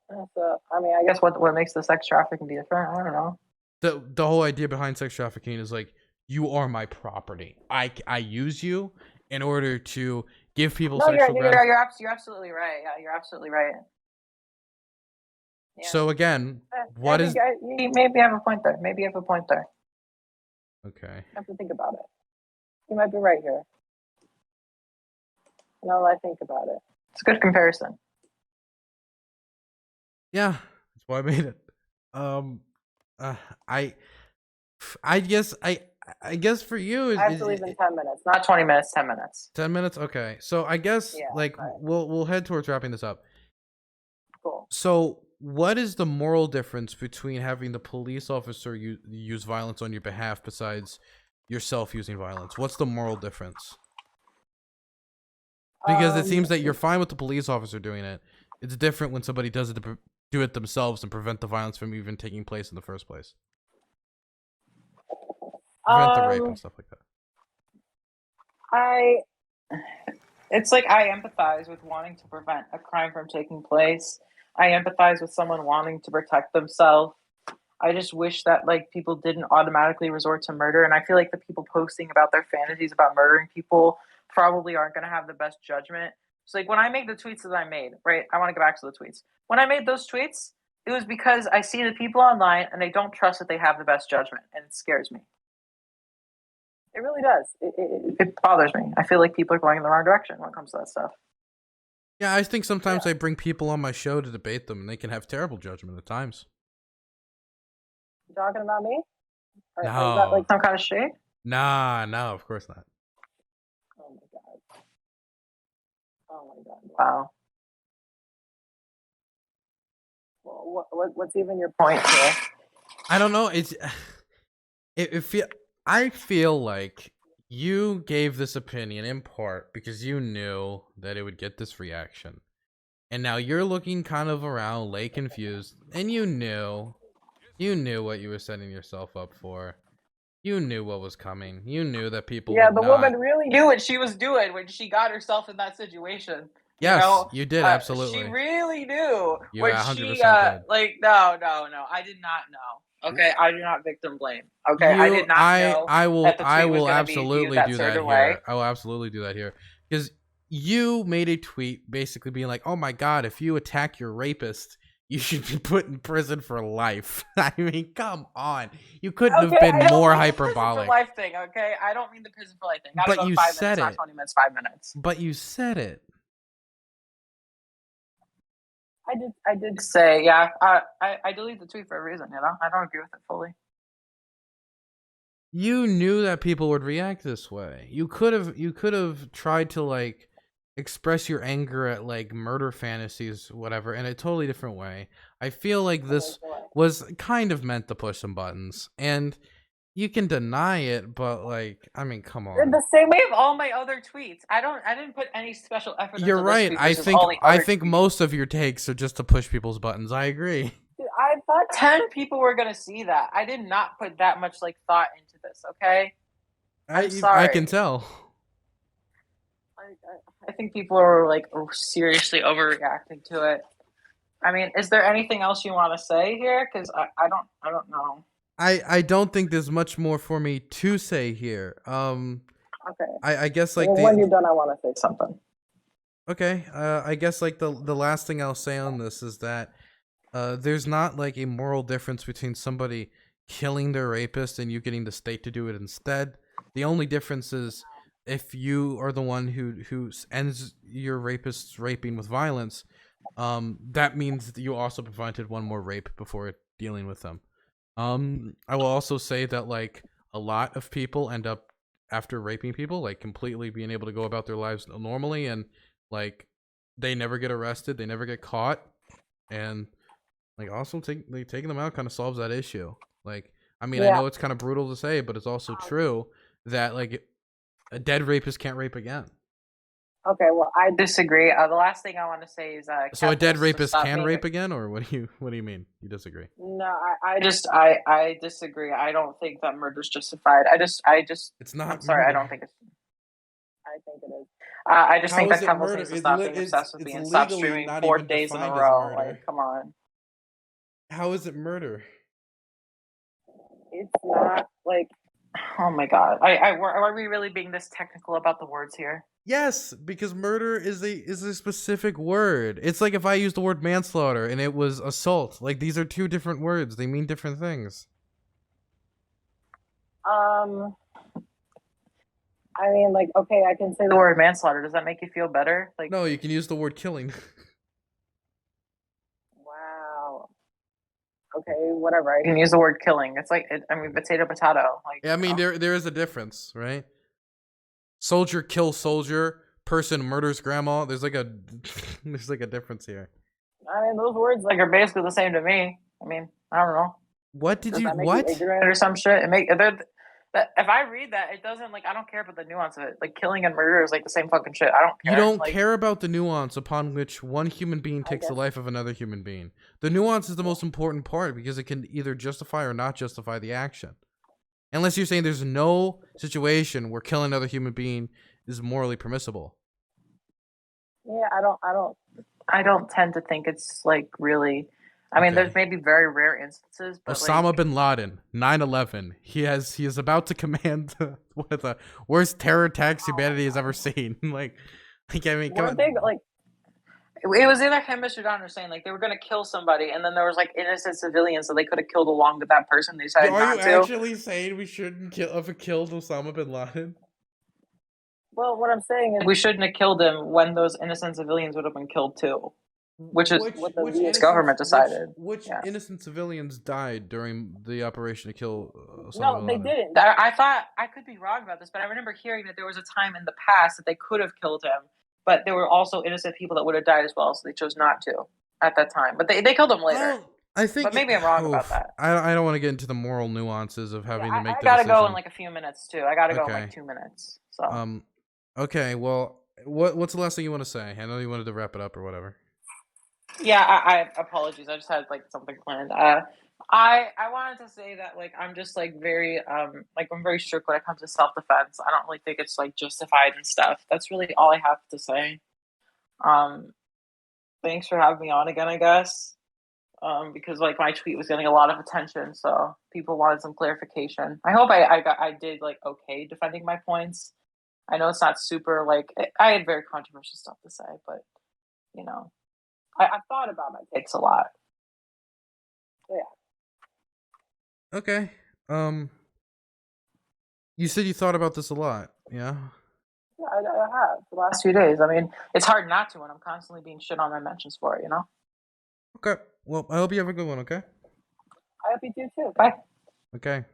[SPEAKER 2] So, I mean, I guess what makes the sex trafficking be different? I don't know.
[SPEAKER 1] The whole idea behind sex trafficking is like, you are my property. I use you in order to give people
[SPEAKER 2] No,
[SPEAKER 1] sexual gratification.
[SPEAKER 2] you're absolutely right. Yeah, you're absolutely right. Yeah.
[SPEAKER 1] So again, what is
[SPEAKER 2] You maybe have a point there. Maybe you have a point there.
[SPEAKER 1] okay?
[SPEAKER 2] I have to think about it. You might be right here. Now that I think about it, it's a good comparison.
[SPEAKER 1] Yeah, that's why I made it. Um, uh, I, I guess I guess for you,
[SPEAKER 2] I have to leave in 10 minutes, not 20 minutes. 10 minutes.
[SPEAKER 1] 10 minutes. Okay, so I guess
[SPEAKER 2] Yeah.
[SPEAKER 1] like
[SPEAKER 2] Right.
[SPEAKER 1] we'll head towards wrapping this up.
[SPEAKER 2] Cool.
[SPEAKER 1] So, what is the moral difference between having the police officer use violence on your behalf besides yourself using violence? What's the moral difference? Because it seems that you're fine with the police officer doing it. It's different when somebody does it to do it themselves and prevent the violence from even taking place in the first place. Prevent the rape and stuff like that.
[SPEAKER 2] It's like I empathize with wanting to prevent a crime from taking place. I empathize with someone wanting to protect themselves. I just wish that like people didn't automatically resort to murder. And I feel like the people posting about their fantasies about murdering people probably aren't going to have the best judgment. So like when I make the tweets that I made, right? I want to go back to the tweets. When I made those tweets, it was because I see the people online and they don't trust that they have the best judgment, and it scares me. It really does. It bothers me. I feel like people are going in the wrong direction when it comes to that stuff.
[SPEAKER 1] Yeah, I think sometimes I bring people on my show to debate them, and they can have terrible judgment at times.
[SPEAKER 2] You talking about me? Or
[SPEAKER 1] No.
[SPEAKER 2] is that like some kind of shade?
[SPEAKER 1] Nah, no, of course not.
[SPEAKER 2] Oh my god. Oh my god. Wow. Well, what's even your point here?
[SPEAKER 1] I don't know. I feel like you gave this opinion in part because you knew that it would get this reaction. And now you're looking kind of around, lay confused, and you knew what you were setting yourself up for. You knew what was coming. You knew that people would
[SPEAKER 2] the
[SPEAKER 1] not...
[SPEAKER 2] woman really knew what she was doing when she got herself in that situation.
[SPEAKER 1] Yes,
[SPEAKER 2] you know?
[SPEAKER 1] you did, absolutely.
[SPEAKER 2] She really knew.
[SPEAKER 1] You
[SPEAKER 2] when
[SPEAKER 1] 100%
[SPEAKER 2] she,
[SPEAKER 1] did.
[SPEAKER 2] like, no, I did not know. Okay, I do not victim blame. Okay, I did not know.
[SPEAKER 1] I will
[SPEAKER 2] that the tweet was gonna
[SPEAKER 1] absolutely
[SPEAKER 2] be
[SPEAKER 1] do that here.
[SPEAKER 2] way.
[SPEAKER 1] I will absolutely do that here because you made a tweet basically being like, "Oh my god, if you attack your rapist, you should be put in prison for life." I mean, come on, you couldn't have been more hyperbolic.
[SPEAKER 2] The prison for life thing, okay? I don't mean the prison for life thing.
[SPEAKER 1] But you said it.
[SPEAKER 2] Not 20 minutes, 5 minutes.
[SPEAKER 1] But you said it.
[SPEAKER 2] I did say, yeah. I deleted the tweet for a reason. You know, I don't agree with it fully.
[SPEAKER 1] You knew that people would react this way. You could have tried to like express your anger at like murder fantasies, whatever, in a totally different way. I feel like this was kind of meant to push some buttons, and you can deny it, but like, I mean, come
[SPEAKER 2] In
[SPEAKER 1] on.
[SPEAKER 2] the same way of all my other tweets. I didn't put any special effort
[SPEAKER 1] You're
[SPEAKER 2] into this
[SPEAKER 1] right.
[SPEAKER 2] tweet
[SPEAKER 1] I
[SPEAKER 2] versus
[SPEAKER 1] think
[SPEAKER 2] all the
[SPEAKER 1] I
[SPEAKER 2] other
[SPEAKER 1] think
[SPEAKER 2] tweets.
[SPEAKER 1] most of your takes are just to push people's buttons. I agree.
[SPEAKER 2] Dude, I thought 10 people were gonna see that. I did not put that much like thought into this, okay? I'm
[SPEAKER 1] I
[SPEAKER 2] sorry.
[SPEAKER 1] can tell.
[SPEAKER 2] I think people are like seriously overreacting to it. I mean, is there anything else you want to say here? Because I don't know.
[SPEAKER 1] I don't think there's much more for me to say here.
[SPEAKER 2] Okay.
[SPEAKER 1] I guess like
[SPEAKER 2] Well, when you're done, I want to say something.
[SPEAKER 1] okay. I guess like the last thing I'll say on this is that there's not like a moral difference between somebody killing their rapist and you getting the state to do it instead. The only difference is if you are the one who ends your rapist's raping with violence, that means that you also prevented one more rape before dealing with them. I will also say that like a lot of people end up after raping people like completely being able to go about their lives normally, and like they never get arrested, they never get caught, and like also taking them out kind of solves that issue. Like, I mean, I know it's kind of brutal to say, but it's also true that like a dead rapist can't rape again.
[SPEAKER 2] Okay, well, I disagree. The last thing I want to say is
[SPEAKER 1] So a dead rapist can rape again, or what do you mean? You disagree?
[SPEAKER 2] No, I disagree. I don't think that murder's justified. I just
[SPEAKER 1] It's not.
[SPEAKER 2] I'm sorry.
[SPEAKER 1] Murder.
[SPEAKER 2] I don't think it's. I think it is. I just
[SPEAKER 1] How
[SPEAKER 2] think
[SPEAKER 1] is
[SPEAKER 2] that
[SPEAKER 1] it
[SPEAKER 2] Kevin
[SPEAKER 1] murder?
[SPEAKER 2] needs to stop being obsessed with
[SPEAKER 1] It's
[SPEAKER 2] me and stop
[SPEAKER 1] legally
[SPEAKER 2] streaming
[SPEAKER 1] not
[SPEAKER 2] 4
[SPEAKER 1] even
[SPEAKER 2] days in a
[SPEAKER 1] defined as
[SPEAKER 2] row.
[SPEAKER 1] murder.
[SPEAKER 2] Like, come on.
[SPEAKER 1] How is it murder?
[SPEAKER 2] It's not like. Oh my god! Are we really being this technical about the words here?
[SPEAKER 1] Yes, because murder is a specific word. It's like if I used the word manslaughter and it was assault. Like these are two different words. They mean different things.
[SPEAKER 2] I mean, like, okay, I can say the word manslaughter. Does that make you feel better? Like,
[SPEAKER 1] no, you can use the word killing.
[SPEAKER 2] Wow. Okay, whatever. I can use the word killing. It's like, I mean, potato. Like,
[SPEAKER 1] Yeah, I mean, there is a difference, right? Soldier kills soldier. Person murders grandma. There's like a difference here.
[SPEAKER 2] I mean, those words like are basically the same to me. I mean, I don't know.
[SPEAKER 1] What did
[SPEAKER 2] Does
[SPEAKER 1] you
[SPEAKER 2] that make
[SPEAKER 1] what?
[SPEAKER 2] you ignorant or some shit? If I read that, it doesn't like I don't care about the nuance of it. Like killing and murder is like the same fucking shit. I don't care.
[SPEAKER 1] You don't
[SPEAKER 2] like,
[SPEAKER 1] care about the nuance upon which one human being takes the life of another human being. The nuance is the most important part because it can either justify or not justify the action. Unless you're saying there's no situation where killing another human being is morally permissible.
[SPEAKER 2] Yeah, I don't tend to think it's like really. I mean, there's maybe very rare instances, but
[SPEAKER 1] Osama bin Laden, 9/11. He is about to command one of the worst terror attacks humanity has ever seen. like I mean, come on.
[SPEAKER 2] Like it was either him or Saddam Hussein. Like they were gonna kill somebody, and then there was like innocent civilians, so they could have killed along with that person. They decided
[SPEAKER 1] Are
[SPEAKER 2] not
[SPEAKER 1] you
[SPEAKER 2] to.
[SPEAKER 1] actually saying we shouldn't have killed Osama bin Laden?
[SPEAKER 2] Well, what I'm saying is we shouldn't have killed him when those innocent civilians would have been killed too. Which is what the US government decided.
[SPEAKER 1] Which innocent civilians died during the operation to kill Osama
[SPEAKER 2] No,
[SPEAKER 1] bin
[SPEAKER 2] they
[SPEAKER 1] Laden?
[SPEAKER 2] didn't. I thought I could be wrong about this, but I remember hearing that there was a time in the past that they could have killed him, but there were also innocent people that would have died as well, so they chose not to at that time. But they killed him later.
[SPEAKER 1] I think,
[SPEAKER 2] but maybe I'm wrong about that.
[SPEAKER 1] I don't want to get into the moral nuances of having to make
[SPEAKER 2] I
[SPEAKER 1] the
[SPEAKER 2] gotta
[SPEAKER 1] decision.
[SPEAKER 2] go in like a few minutes too. I gotta go in like 2 minutes. So
[SPEAKER 1] okay, well, what's the last thing you want to say? I know you wanted to wrap it up or whatever.
[SPEAKER 2] Yeah, I apologies. I just had like something planned. I wanted to say that like I'm just like very like I'm very strict when it comes to self defense. I don't really think it's like justified and stuff. That's really all I have to say. Thanks for having me on again, I guess. Because like my tweet was getting a lot of attention, so people wanted some clarification. I hope I did like okay defending my points. I know it's not super like I had very controversial stuff to say, but you know. I've thought about my takes a lot. So, yeah.
[SPEAKER 1] Okay. You said you thought about this a lot, yeah?
[SPEAKER 2] Yeah, I have the last few days. I mean, it's hard not to when I'm constantly being shit on my mentions for it, you know?
[SPEAKER 1] Okay. Well, I hope you have a good one, okay?
[SPEAKER 2] I hope you do too. Bye.
[SPEAKER 1] Okay.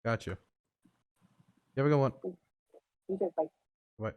[SPEAKER 1] Got you. You have a good one.
[SPEAKER 2] You too. Bye.
[SPEAKER 1] Bye.